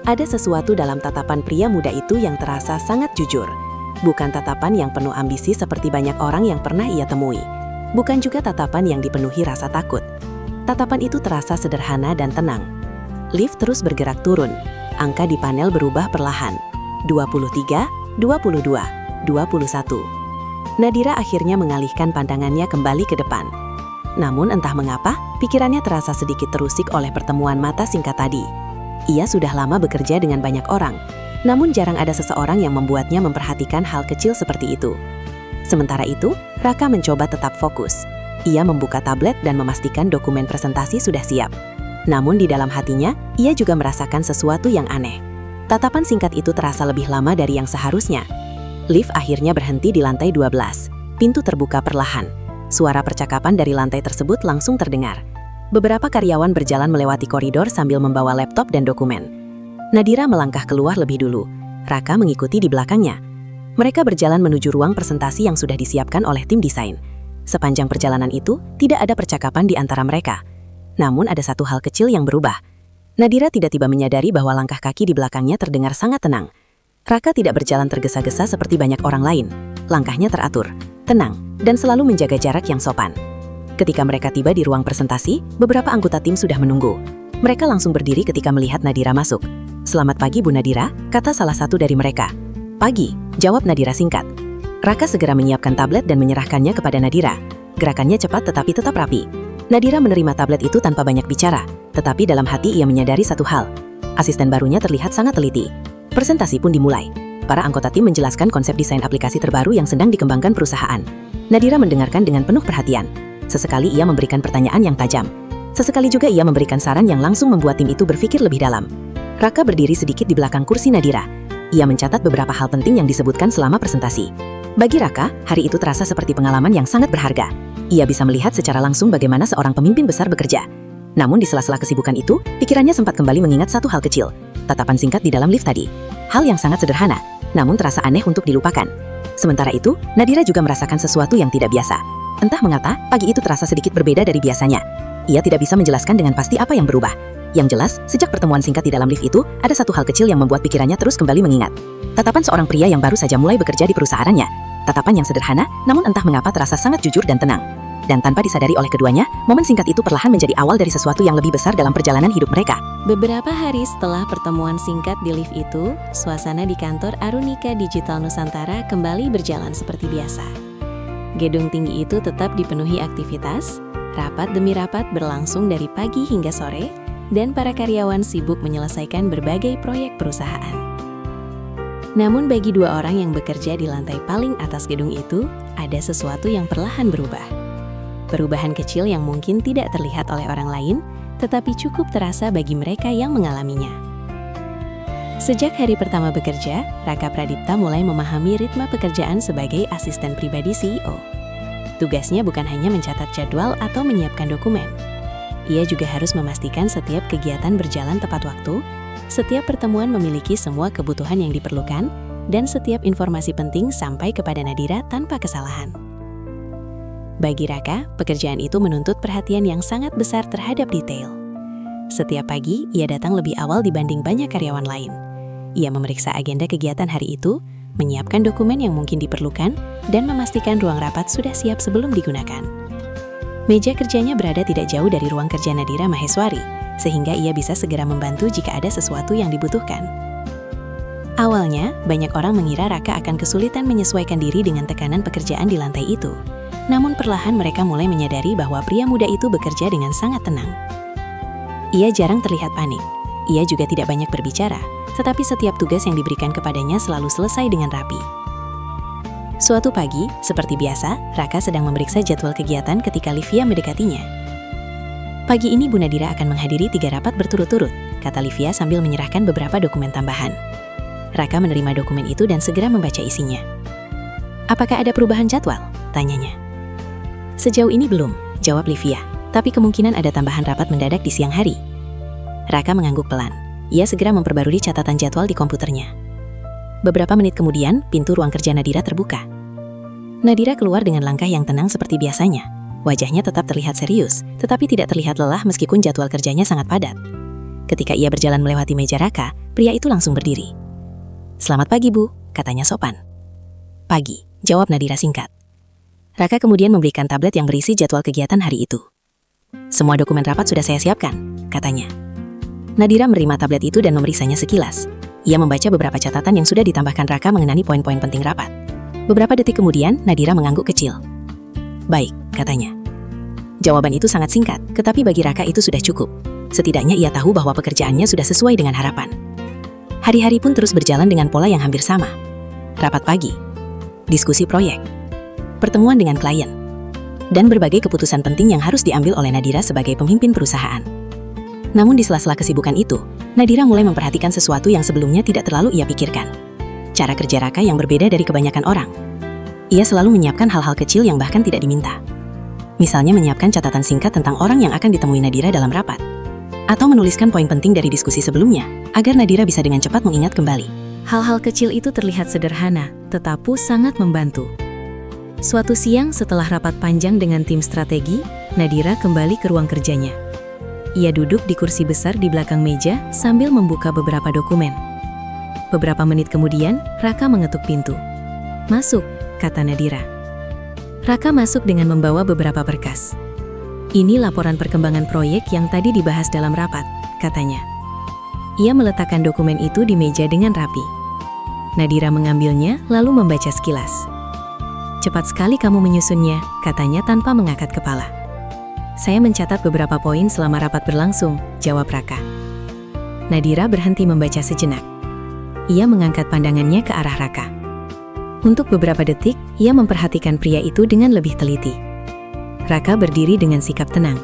Ada sesuatu dalam tatapan pria muda itu yang terasa sangat jujur. Bukan tatapan yang penuh ambisi seperti banyak orang yang pernah ia temui. Bukan juga tatapan yang dipenuhi rasa takut. Tatapan itu terasa sederhana dan tenang. Lift terus bergerak turun. Angka di panel berubah perlahan. 23, 22, 21. Nadira akhirnya mengalihkan pandangannya kembali ke depan. Namun entah mengapa, pikirannya terasa sedikit terusik oleh pertemuan mata singkat tadi. Ia sudah lama bekerja dengan banyak orang, namun jarang ada seseorang yang membuatnya memperhatikan hal kecil seperti itu. Sementara itu, Raka mencoba tetap fokus. Ia membuka tablet dan memastikan dokumen presentasi sudah siap. Namun di dalam hatinya, ia juga merasakan sesuatu yang aneh. Tatapan singkat itu terasa lebih lama dari yang seharusnya. Lift akhirnya berhenti di lantai 12. Pintu terbuka perlahan. Suara percakapan dari lantai tersebut langsung terdengar. Beberapa karyawan berjalan melewati koridor sambil membawa laptop dan dokumen. Nadira melangkah keluar lebih dulu. Raka mengikuti di belakangnya. Mereka berjalan menuju ruang presentasi yang sudah disiapkan oleh tim desain. Sepanjang perjalanan itu, tidak ada percakapan di antara mereka. Namun ada satu hal kecil yang berubah. Nadira tiba-tiba menyadari bahwa langkah kaki di belakangnya terdengar sangat tenang. Raka tidak berjalan tergesa-gesa seperti banyak orang lain. Langkahnya teratur, tenang, dan selalu menjaga jarak yang sopan. Ketika mereka tiba di ruang presentasi, beberapa anggota tim sudah menunggu. Mereka langsung berdiri ketika melihat Nadira masuk. "Selamat pagi, Bu Nadira," kata salah satu dari mereka. "Pagi," jawab Nadira singkat. Raka segera menyiapkan tablet dan menyerahkannya kepada Nadira. Gerakannya cepat tetapi tetap rapi. Nadira menerima tablet itu tanpa banyak bicara, tetapi dalam hati ia menyadari satu hal. Asisten barunya terlihat sangat teliti. Presentasi pun dimulai. Para anggota tim menjelaskan konsep desain aplikasi terbaru yang sedang dikembangkan perusahaan. Nadira mendengarkan dengan penuh perhatian. Sesekali ia memberikan pertanyaan yang tajam. Sesekali juga ia memberikan saran yang langsung membuat tim itu berpikir lebih dalam. Raka berdiri sedikit di belakang kursi Nadira. Ia mencatat beberapa hal penting yang disebutkan selama presentasi. Bagi Raka, hari itu terasa seperti pengalaman yang sangat berharga. Ia bisa melihat secara langsung bagaimana seorang pemimpin besar bekerja. Namun di sela-sela kesibukan itu, pikirannya sempat kembali mengingat satu hal kecil. Tatapan singkat di dalam lift tadi. Hal yang sangat sederhana, namun terasa aneh untuk dilupakan. Sementara itu, Nadira juga merasakan sesuatu yang tidak biasa. Entah mengapa, pagi itu terasa sedikit berbeda dari biasanya. Ia tidak bisa menjelaskan dengan pasti apa yang berubah. Yang jelas, sejak pertemuan singkat di dalam lift itu, ada satu hal kecil yang membuat pikirannya terus kembali mengingat. Tatapan seorang pria yang baru saja mulai bekerja di perusahaannya. Tatapan yang sederhana, namun entah mengapa terasa sangat jujur dan tenang. Dan tanpa disadari oleh keduanya, momen singkat itu perlahan menjadi awal dari sesuatu yang lebih besar dalam perjalanan hidup mereka.
Beberapa hari setelah pertemuan singkat di lift itu, suasana di kantor Arunika Digital Nusantara kembali berjalan seperti biasa. Gedung tinggi itu tetap dipenuhi aktivitas, rapat demi rapat berlangsung dari pagi hingga sore, dan para karyawan sibuk menyelesaikan berbagai proyek perusahaan. Namun bagi dua orang yang bekerja di lantai paling atas gedung itu, ada sesuatu yang perlahan berubah. Perubahan kecil yang mungkin tidak terlihat oleh orang lain, tetapi cukup terasa bagi mereka yang mengalaminya. Sejak hari pertama bekerja, Raka Pradipta mulai memahami ritme pekerjaan sebagai asisten pribadi CEO. Tugasnya bukan hanya mencatat jadwal atau menyiapkan dokumen. Ia juga harus memastikan setiap kegiatan berjalan tepat waktu, setiap pertemuan memiliki semua kebutuhan yang diperlukan, dan setiap informasi penting sampai kepada Nadira tanpa kesalahan. Bagi Raka, pekerjaan itu menuntut perhatian yang sangat besar terhadap detail. Setiap pagi, ia datang lebih awal dibanding banyak karyawan lain. Ia memeriksa agenda kegiatan hari itu, menyiapkan dokumen yang mungkin diperlukan, dan memastikan ruang rapat sudah siap sebelum digunakan. Meja kerjanya berada tidak jauh dari ruang kerja Nadira Maheswari, sehingga ia bisa segera membantu jika ada sesuatu yang dibutuhkan. Awalnya, banyak orang mengira Raka akan kesulitan menyesuaikan diri dengan tekanan pekerjaan di lantai itu. Namun perlahan mereka mulai menyadari bahwa pria muda itu bekerja dengan sangat tenang. Ia jarang terlihat panik. Ia juga tidak banyak berbicara, tetapi setiap tugas yang diberikan kepadanya selalu selesai dengan rapi. Suatu pagi, seperti biasa, Raka sedang memeriksa jadwal kegiatan ketika Livia mendekatinya. Pagi ini Bu Nadira akan menghadiri 3 rapat berturut-turut, kata Livia sambil menyerahkan beberapa dokumen tambahan. Raka menerima dokumen itu dan segera membaca isinya. Apakah ada perubahan jadwal? Tanyanya. Sejauh ini belum, jawab Livia, tapi kemungkinan ada tambahan rapat mendadak di siang hari. Raka mengangguk pelan. Ia segera memperbarui catatan jadwal di komputernya. Beberapa menit kemudian, pintu ruang kerja Nadira terbuka. Nadira keluar dengan langkah yang tenang seperti biasanya. Wajahnya tetap terlihat serius, tetapi tidak terlihat lelah meskipun jadwal kerjanya sangat padat. Ketika ia berjalan melewati meja Raka, pria itu langsung berdiri. Selamat pagi, Bu, katanya sopan. Pagi, jawab Nadira singkat. Raka kemudian memberikan tablet yang berisi jadwal kegiatan hari itu. Semua dokumen rapat sudah saya siapkan, katanya. Nadira menerima tablet itu dan memeriksanya sekilas. Ia membaca beberapa catatan yang sudah ditambahkan Raka mengenai poin-poin penting rapat. Beberapa detik kemudian, Nadira mengangguk kecil. Baik, katanya. Jawaban itu sangat singkat, tetapi bagi Raka itu sudah cukup. Setidaknya ia tahu bahwa pekerjaannya sudah sesuai dengan harapan. Hari-hari pun terus berjalan dengan pola yang hampir sama. Rapat pagi, diskusi proyek, pertemuan dengan klien, dan berbagai keputusan penting yang harus diambil oleh Nadira sebagai pemimpin perusahaan. Namun di sela-sela kesibukan itu, Nadira mulai memperhatikan sesuatu yang sebelumnya tidak terlalu ia pikirkan. Cara kerja Raka yang berbeda dari kebanyakan orang. Ia selalu menyiapkan hal-hal kecil yang bahkan tidak diminta. Misalnya menyiapkan catatan singkat tentang orang yang akan ditemui Nadira dalam rapat. Atau menuliskan poin penting dari diskusi sebelumnya, agar Nadira bisa dengan cepat mengingat kembali. Hal-hal kecil itu terlihat sederhana, tetapi sangat membantu. Suatu siang setelah rapat panjang dengan tim strategi, Nadira kembali ke ruang kerjanya. Ia duduk di kursi besar di belakang meja sambil membuka beberapa dokumen. Beberapa menit kemudian, Raka mengetuk pintu. Masuk, kata Nadira. Raka masuk dengan membawa beberapa berkas. Ini laporan perkembangan proyek yang tadi dibahas dalam rapat, katanya. Ia meletakkan dokumen itu di meja dengan rapi. Nadira mengambilnya lalu membaca sekilas. Cepat sekali kamu menyusunnya, katanya tanpa mengangkat kepala. Saya mencatat beberapa poin selama rapat berlangsung, jawab Raka. Nadira berhenti membaca sejenak. Ia mengangkat pandangannya ke arah Raka. Untuk beberapa detik, ia memperhatikan pria itu dengan lebih teliti. Raka berdiri dengan sikap tenang.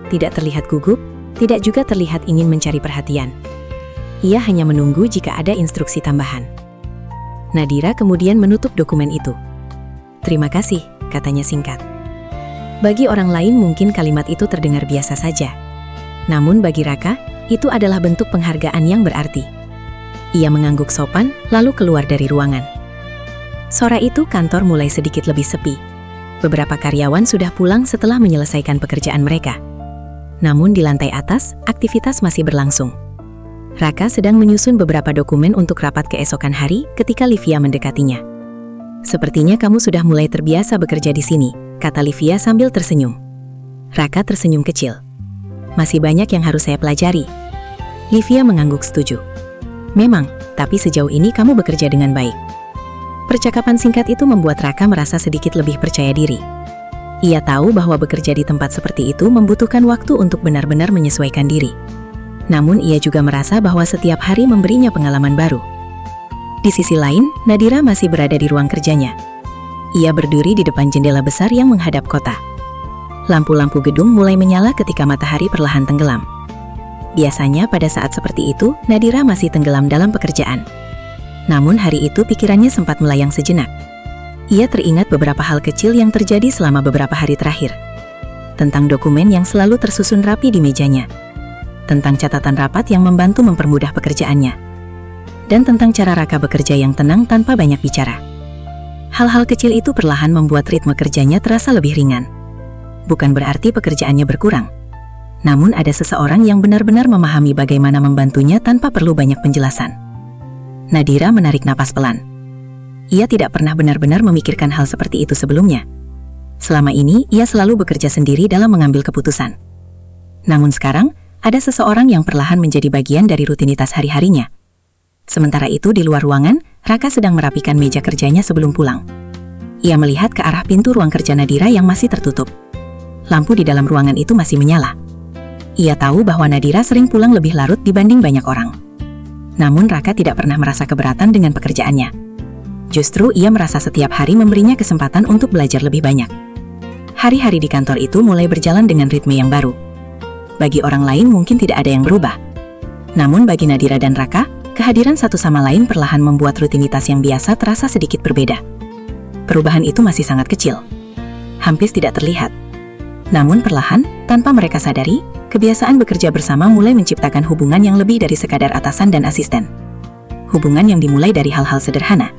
Tidak terlihat gugup, tidak juga terlihat ingin mencari perhatian. Ia hanya menunggu jika ada instruksi tambahan. Nadira kemudian menutup dokumen itu. Terima kasih, katanya singkat. Bagi orang lain mungkin kalimat itu terdengar biasa saja. Namun bagi Raka, itu adalah bentuk penghargaan yang berarti. Ia mengangguk sopan, lalu keluar dari ruangan. Sore itu kantor mulai sedikit lebih sepi. Beberapa karyawan sudah pulang setelah menyelesaikan pekerjaan mereka. Namun di lantai atas, aktivitas masih berlangsung. Raka sedang menyusun beberapa dokumen untuk rapat keesokan hari ketika Livia mendekatinya. Sepertinya kamu sudah mulai terbiasa bekerja di sini, kata Livia sambil tersenyum. Raka tersenyum kecil. Masih banyak yang harus saya pelajari. Livia mengangguk setuju. Memang, tapi sejauh ini kamu bekerja dengan baik. Percakapan singkat itu membuat Raka merasa sedikit lebih percaya diri. Ia tahu bahwa bekerja di tempat seperti itu membutuhkan waktu untuk benar-benar menyesuaikan diri. Namun ia juga merasa bahwa setiap hari memberinya pengalaman baru. Di sisi lain, Nadira masih berada di ruang kerjanya. Ia berdiri di depan jendela besar yang menghadap kota. Lampu-lampu gedung mulai menyala ketika matahari perlahan tenggelam. Biasanya pada saat seperti itu, Nadira masih tenggelam dalam pekerjaan. Namun hari itu pikirannya sempat melayang sejenak. Ia teringat beberapa hal kecil yang terjadi selama beberapa hari terakhir. Tentang dokumen yang selalu tersusun rapi di mejanya. Tentang catatan rapat yang membantu mempermudah pekerjaannya. Dan tentang cara Raka bekerja yang tenang tanpa banyak bicara. Hal-hal kecil itu perlahan membuat ritme kerjanya terasa lebih ringan. Bukan berarti pekerjaannya berkurang. Namun ada seseorang yang benar-benar memahami bagaimana membantunya tanpa perlu banyak penjelasan. Nadira menarik napas pelan. Ia tidak pernah benar-benar memikirkan hal seperti itu sebelumnya. Selama ini, ia selalu bekerja sendiri dalam mengambil keputusan. Namun sekarang, ada seseorang yang perlahan menjadi bagian dari rutinitas hari-harinya. Sementara itu di luar ruangan, Raka sedang merapikan meja kerjanya sebelum pulang. Ia melihat ke arah pintu ruang kerja Nadira yang masih tertutup. Lampu di dalam ruangan itu masih menyala. Ia tahu bahwa Nadira sering pulang lebih larut dibanding banyak orang. Namun Raka tidak pernah merasa keberatan dengan pekerjaannya. Justru ia merasa setiap hari memberinya kesempatan untuk belajar lebih banyak. Hari-hari di kantor itu mulai berjalan dengan ritme yang baru. Bagi orang lain mungkin tidak ada yang berubah. Namun bagi Nadira dan Raka, kehadiran satu sama lain perlahan membuat rutinitas yang biasa terasa sedikit berbeda. Perubahan itu masih sangat kecil. Hampir tidak terlihat. Namun perlahan, tanpa mereka sadari, kebiasaan bekerja bersama mulai menciptakan hubungan yang lebih dari sekadar atasan dan asisten. Hubungan yang dimulai dari hal-hal sederhana.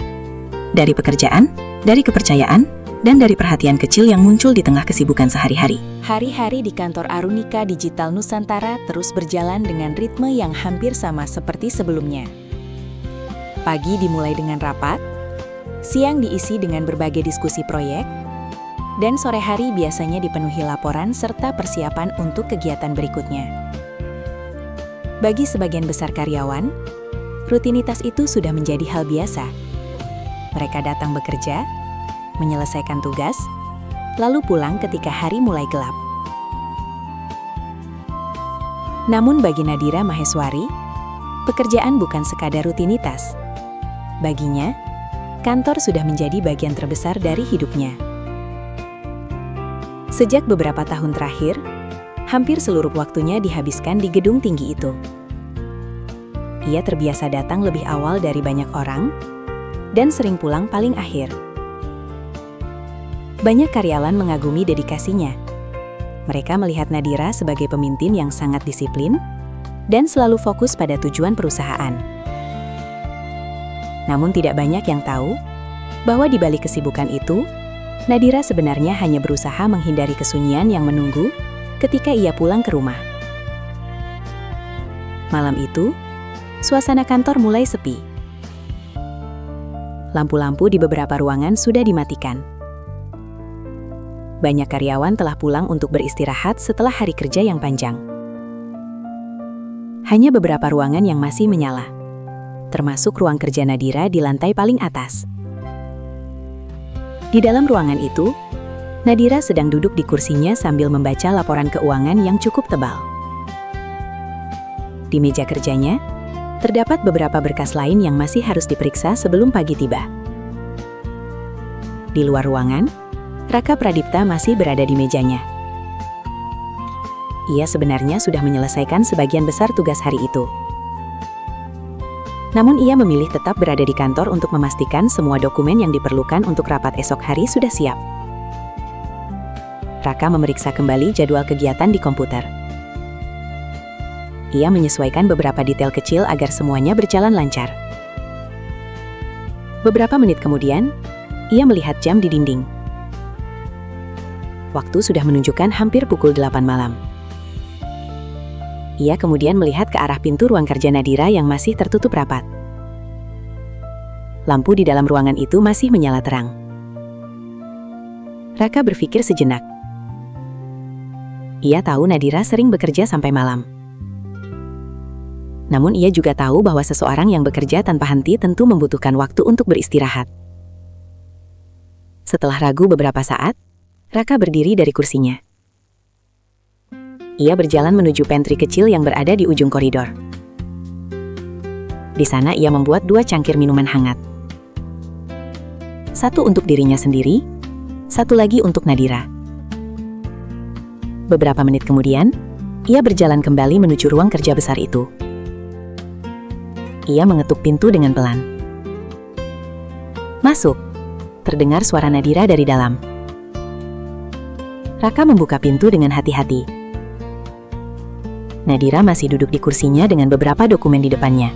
Dari pekerjaan, dari kepercayaan, dan dari perhatian kecil yang muncul di tengah kesibukan sehari-hari.
Hari-hari di kantor Arunika Digital Nusantara terus berjalan dengan ritme yang hampir sama seperti sebelumnya. Pagi dimulai dengan rapat, siang diisi dengan berbagai diskusi proyek, dan sore hari biasanya dipenuhi laporan serta persiapan untuk kegiatan berikutnya. Bagi sebagian besar karyawan, rutinitas itu sudah menjadi hal biasa. Mereka datang bekerja, menyelesaikan tugas, lalu pulang ketika hari mulai gelap. Namun bagi Nadira Maheswari, pekerjaan bukan sekadar rutinitas. Baginya, kantor sudah menjadi bagian terbesar dari hidupnya. Sejak beberapa tahun terakhir, hampir seluruh waktunya dihabiskan di gedung tinggi itu. Ia terbiasa datang lebih awal dari banyak orang, dan sering pulang paling akhir. Banyak karyawan mengagumi dedikasinya. Mereka melihat Nadira sebagai pemimpin yang sangat disiplin, dan selalu fokus pada tujuan perusahaan. Namun tidak banyak yang tahu, bahwa di balik kesibukan itu, Nadira sebenarnya hanya berusaha menghindari kesunyian yang menunggu ketika ia pulang ke rumah. Malam itu, suasana kantor mulai sepi. Lampu-lampu di beberapa ruangan sudah dimatikan. Banyak karyawan telah pulang untuk beristirahat setelah hari kerja yang panjang. Hanya beberapa ruangan yang masih menyala, termasuk ruang kerja Nadira di lantai paling atas. Di dalam ruangan itu, Nadira sedang duduk di kursinya sambil membaca laporan keuangan yang cukup tebal. Di meja kerjanya, terdapat beberapa berkas lain yang masih harus diperiksa sebelum pagi tiba. Di luar ruangan, Raka Pradipta masih berada di mejanya. Ia sebenarnya sudah menyelesaikan sebagian besar tugas hari itu. Namun ia memilih tetap berada di kantor untuk memastikan semua dokumen yang diperlukan untuk rapat esok hari sudah siap. Raka memeriksa kembali jadwal kegiatan di komputer. Ia menyesuaikan beberapa detail kecil agar semuanya berjalan lancar. Beberapa menit kemudian, ia melihat jam di dinding. Waktu sudah menunjukkan hampir pukul 8 malam. Ia kemudian melihat ke arah pintu ruang kerja Nadira yang masih tertutup rapat. Lampu di dalam ruangan itu masih menyala terang. Raka berpikir sejenak. Ia tahu Nadira sering bekerja sampai malam. Namun ia juga tahu bahwa seseorang yang bekerja tanpa henti tentu membutuhkan waktu untuk beristirahat.
Setelah ragu beberapa saat, Raka berdiri dari kursinya. Ia berjalan menuju pantry kecil yang berada di ujung koridor. Di sana ia membuat 2 cangkir minuman hangat. Satu untuk dirinya sendiri, satu lagi untuk Nadira. Beberapa menit kemudian, ia berjalan kembali menuju ruang kerja besar itu. Ia mengetuk pintu dengan pelan. "Masuk," terdengar suara Nadira dari dalam. Raka membuka pintu dengan hati-hati. Nadira masih duduk di kursinya dengan beberapa dokumen di depannya.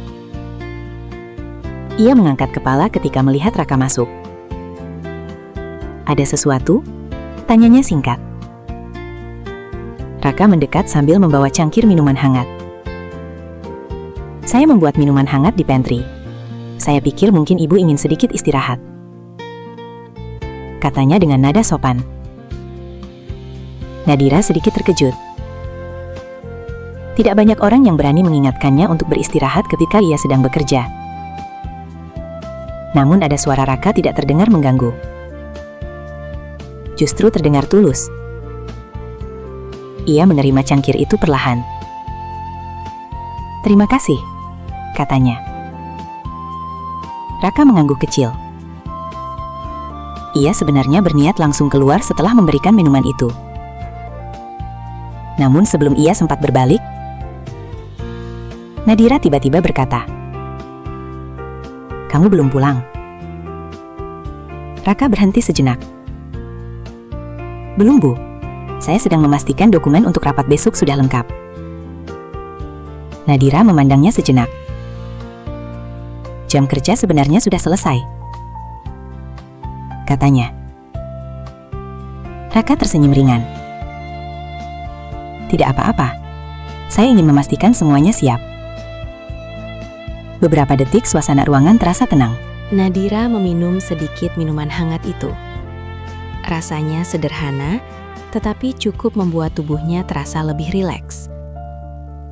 Ia mengangkat kepala ketika melihat Raka masuk. "Ada sesuatu?" tanyanya singkat. Raka mendekat sambil membawa cangkir minuman hangat. "Saya membuat minuman hangat di pantry. Saya pikir mungkin ibu ingin sedikit istirahat," katanya dengan nada sopan. Nadira sedikit terkejut. Tidak banyak orang yang berani mengingatkannya untuk beristirahat ketika ia sedang bekerja. Namun ada suara Raka tidak terdengar mengganggu. Justru terdengar tulus. Ia menerima cangkir itu perlahan. "Terima kasih," katanya. Raka mengangguk kecil. Ia sebenarnya berniat langsung keluar setelah memberikan minuman itu. Namun sebelum ia sempat berbalik, Nadira tiba-tiba berkata, "Kamu belum pulang?" Raka berhenti sejenak. "Belum, Bu. Saya sedang memastikan dokumen untuk rapat besok sudah lengkap." Nadira memandangnya sejenak. "Jam kerja sebenarnya sudah selesai," katanya. Raka tersenyum ringan. "Tidak apa-apa. Saya ingin memastikan semuanya siap." Beberapa detik suasana ruangan terasa tenang. Nadira meminum sedikit minuman hangat itu. Rasanya sederhana, tetapi cukup membuat tubuhnya terasa lebih rileks.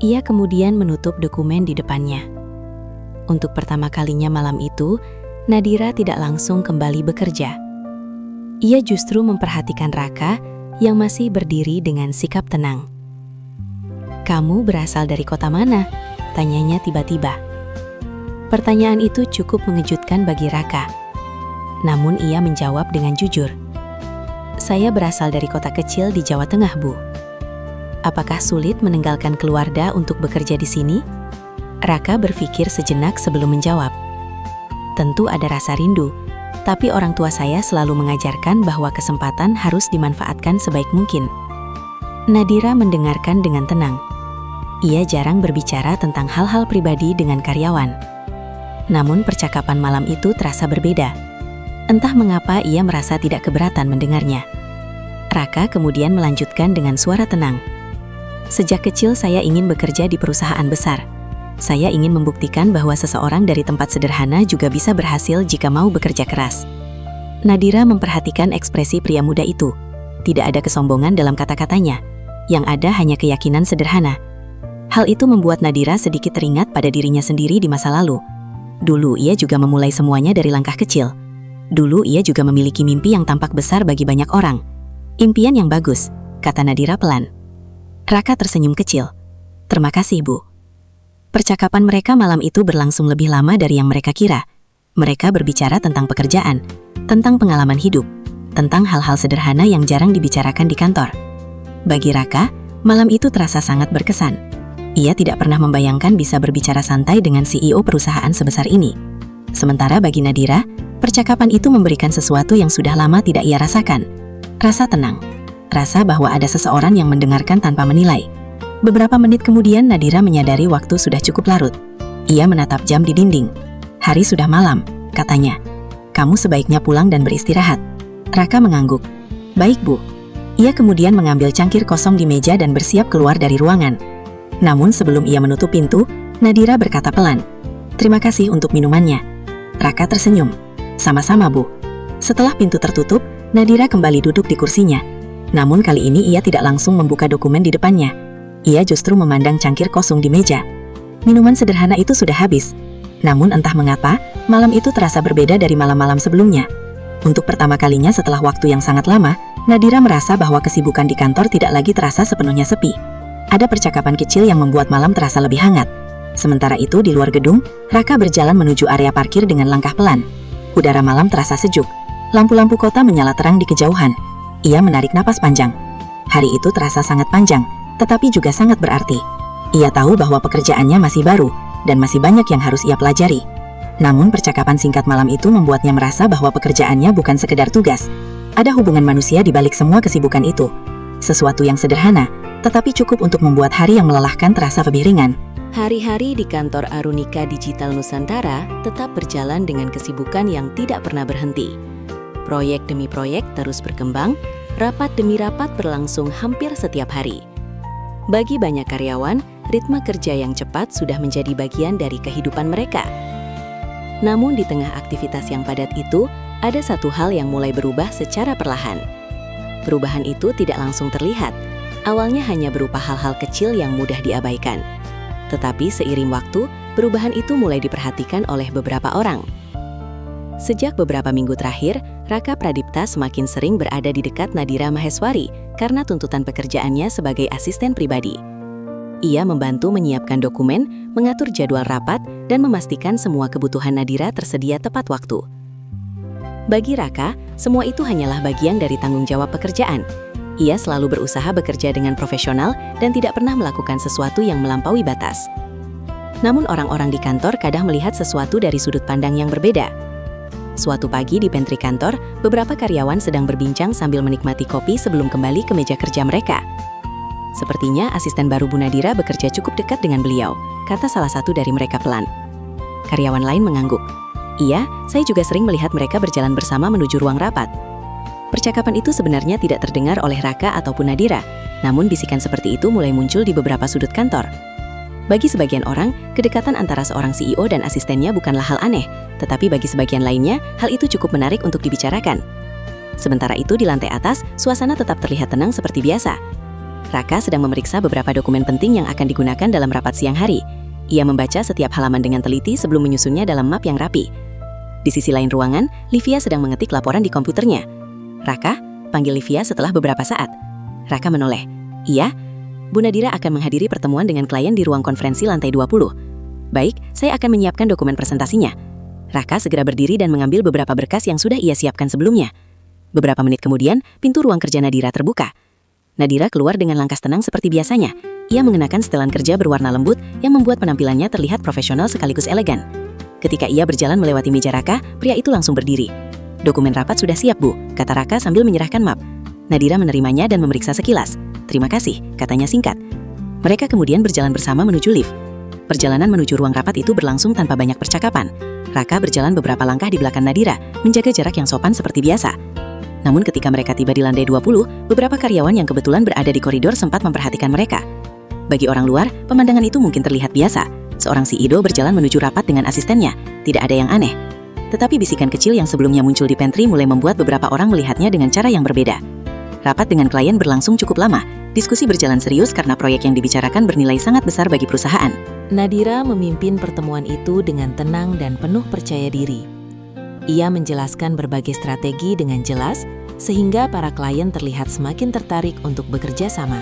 Ia kemudian menutup dokumen di depannya. Untuk pertama kalinya malam itu, Nadira tidak langsung kembali bekerja. Ia justru memperhatikan Raka yang masih berdiri dengan sikap tenang. "Kamu berasal dari kota mana?" tanyanya tiba-tiba. Pertanyaan itu cukup mengejutkan bagi Raka. Namun ia menjawab dengan jujur. "Saya berasal dari kota kecil di Jawa Tengah, Bu." "Apakah sulit meninggalkan keluarga untuk bekerja di sini?" Raka berpikir sejenak sebelum menjawab. "Tentu ada rasa rindu, tapi orang tua saya selalu mengajarkan bahwa kesempatan harus dimanfaatkan sebaik mungkin." Nadira mendengarkan dengan tenang. Ia jarang berbicara tentang hal-hal pribadi dengan karyawan. Namun percakapan malam itu terasa berbeda. Entah mengapa ia merasa tidak keberatan mendengarnya. Raka kemudian melanjutkan dengan suara tenang. "Sejak kecil saya ingin bekerja di perusahaan besar. Saya ingin membuktikan bahwa seseorang dari tempat sederhana juga bisa berhasil jika mau bekerja keras." Nadira memperhatikan ekspresi pria muda itu. Tidak ada kesombongan dalam kata-katanya. Yang ada hanya keyakinan sederhana. Hal itu membuat Nadira sedikit teringat pada dirinya sendiri di masa lalu. Dulu ia juga memulai semuanya dari langkah kecil. Dulu ia juga memiliki mimpi yang tampak besar bagi banyak orang. "Impian yang bagus," kata Nadira pelan. Raka tersenyum kecil. "Terima kasih, Bu." Percakapan mereka malam itu berlangsung lebih lama dari yang mereka kira. Mereka berbicara tentang pekerjaan, tentang pengalaman hidup, tentang hal-hal sederhana yang jarang dibicarakan di kantor. Bagi Raka, malam itu terasa sangat berkesan. Ia tidak pernah membayangkan bisa berbicara santai dengan CEO perusahaan sebesar ini. Sementara bagi Nadira, percakapan itu memberikan sesuatu yang sudah lama tidak ia rasakan. Rasa tenang. Rasa bahwa ada seseorang yang mendengarkan tanpa menilai. Beberapa menit kemudian Nadira menyadari waktu sudah cukup larut. Ia menatap jam di dinding. "Hari sudah malam," katanya. "Kamu sebaiknya pulang dan beristirahat." Raka mengangguk. "Baik, Bu." Ia kemudian mengambil cangkir kosong di meja dan bersiap keluar dari ruangan. Namun sebelum ia menutup pintu, Nadira berkata pelan, "Terima kasih untuk minumannya." Raka tersenyum. "Sama-sama, Bu." Setelah pintu tertutup, Nadira kembali duduk di kursinya. Namun kali ini ia tidak langsung membuka dokumen di depannya. Ia justru memandang cangkir kosong di meja. Minuman sederhana itu sudah habis. Namun entah mengapa, malam itu terasa berbeda dari malam-malam sebelumnya.
Untuk pertama kalinya setelah waktu yang sangat lama, Nadira merasa bahwa kesibukan di kantor tidak lagi terasa sepenuhnya sepi. Ada percakapan kecil yang membuat malam terasa lebih hangat. Sementara itu di luar gedung, Raka berjalan menuju area parkir dengan langkah pelan. Udara malam terasa sejuk. Lampu-lampu kota menyala terang di kejauhan. Ia menarik napas panjang. Hari itu terasa sangat panjang, tetapi juga sangat berarti. Ia tahu bahwa pekerjaannya masih baru, dan masih banyak yang harus ia pelajari. Namun percakapan singkat malam itu membuatnya merasa bahwa pekerjaannya bukan sekedar tugas. Ada hubungan manusia di balik semua kesibukan itu. Sesuatu yang sederhana, tetapi cukup untuk membuat hari yang melelahkan terasa lebih ringan.
Hari-hari di kantor Arunika Digital Nusantara tetap berjalan dengan kesibukan yang tidak pernah berhenti. Proyek demi proyek terus berkembang, rapat demi rapat berlangsung hampir setiap hari. Bagi banyak karyawan, ritme kerja yang cepat sudah menjadi bagian dari kehidupan mereka. Namun di tengah aktivitas yang padat itu, ada satu hal yang mulai berubah secara perlahan. Perubahan itu tidak langsung terlihat. Awalnya hanya berupa hal-hal kecil yang mudah diabaikan. Tetapi seiring waktu, perubahan itu mulai diperhatikan oleh beberapa orang. Sejak beberapa minggu terakhir, Raka Pradipta semakin sering berada di dekat Nadira Maheswari karena tuntutan pekerjaannya sebagai asisten pribadi. Ia membantu menyiapkan dokumen, mengatur jadwal rapat, dan memastikan semua kebutuhan Nadira tersedia tepat waktu. Bagi Raka, semua itu hanyalah bagian dari tanggung jawab pekerjaan. Ia selalu berusaha bekerja dengan profesional dan tidak pernah melakukan sesuatu yang melampaui batas. Namun orang-orang di kantor kadang melihat sesuatu dari sudut pandang yang berbeda. Suatu pagi di pantry kantor, beberapa karyawan sedang berbincang sambil menikmati kopi sebelum kembali ke meja kerja mereka. Sepertinya asisten baru Bu Nadira bekerja cukup dekat dengan beliau, kata salah satu dari mereka pelan. Karyawan lain mengangguk. Iya, saya juga sering melihat mereka berjalan bersama menuju ruang rapat. Percakapan itu sebenarnya tidak terdengar oleh Raka ataupun Nadira, namun bisikan seperti itu mulai muncul di beberapa sudut kantor. Bagi sebagian orang, kedekatan antara seorang CEO dan asistennya bukanlah hal aneh, tetapi bagi sebagian lainnya, hal itu cukup menarik untuk dibicarakan. Sementara itu di lantai atas, suasana tetap terlihat tenang seperti biasa. Raka sedang memeriksa beberapa dokumen penting yang akan digunakan dalam rapat siang hari. Ia membaca setiap halaman dengan teliti sebelum menyusunnya dalam map yang rapi. Di sisi lain ruangan, Livia sedang mengetik laporan di komputernya. "Raka," panggil Livia setelah beberapa saat. Raka menoleh. "Iya, Bu Nadira akan menghadiri pertemuan dengan klien di ruang konferensi lantai 20. Baik, saya akan menyiapkan dokumen presentasinya." Raka segera berdiri dan mengambil beberapa berkas yang sudah ia siapkan sebelumnya. Beberapa menit kemudian, pintu ruang kerja Nadira terbuka. Nadira keluar dengan langkah tenang seperti biasanya. Ia mengenakan setelan kerja berwarna lembut yang membuat penampilannya terlihat profesional sekaligus elegan. Ketika ia berjalan melewati meja Raka, pria itu langsung berdiri. "Dokumen rapat sudah siap, Bu," kata Raka sambil menyerahkan map. Nadira menerimanya dan memeriksa sekilas. "Terima kasih," katanya singkat. Mereka kemudian berjalan bersama menuju lift. Perjalanan menuju ruang rapat itu berlangsung tanpa banyak percakapan. Raka berjalan beberapa langkah di belakang Nadira, menjaga jarak yang sopan seperti biasa. Namun ketika mereka tiba di lantai 20, beberapa karyawan yang kebetulan berada di koridor sempat memperhatikan mereka. Bagi orang luar, pemandangan itu mungkin terlihat biasa. Seorang CEO berjalan menuju rapat dengan asistennya. Tidak ada yang aneh. Tetapi bisikan kecil yang sebelumnya muncul di pantry mulai membuat beberapa orang melihatnya dengan cara yang berbeda. Rapat dengan klien berlangsung cukup lama. Diskusi berjalan serius karena proyek yang dibicarakan bernilai sangat besar bagi perusahaan.
Nadira memimpin pertemuan itu dengan tenang dan penuh percaya diri. Ia menjelaskan berbagai strategi dengan jelas, sehingga para klien terlihat semakin tertarik untuk bekerja sama.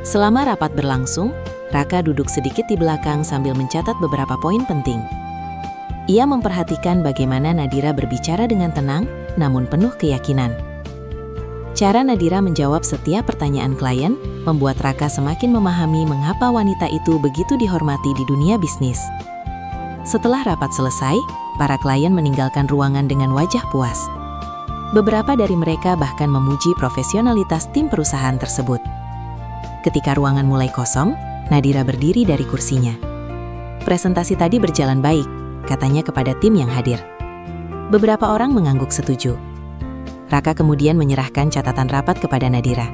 Selama rapat berlangsung, Raka duduk sedikit di belakang sambil mencatat beberapa poin penting. Ia memperhatikan bagaimana Nadira berbicara dengan tenang, namun penuh keyakinan. Cara Nadira menjawab setiap pertanyaan klien membuat Raka semakin memahami mengapa wanita itu begitu dihormati di dunia bisnis. Setelah rapat selesai, para klien meninggalkan ruangan dengan wajah puas. Beberapa dari mereka bahkan memuji profesionalitas tim perusahaan tersebut. Ketika ruangan mulai kosong, Nadira berdiri dari kursinya. "Presentasi tadi berjalan baik," katanya kepada tim yang hadir. Beberapa orang mengangguk setuju. Raka kemudian menyerahkan catatan rapat kepada Nadira.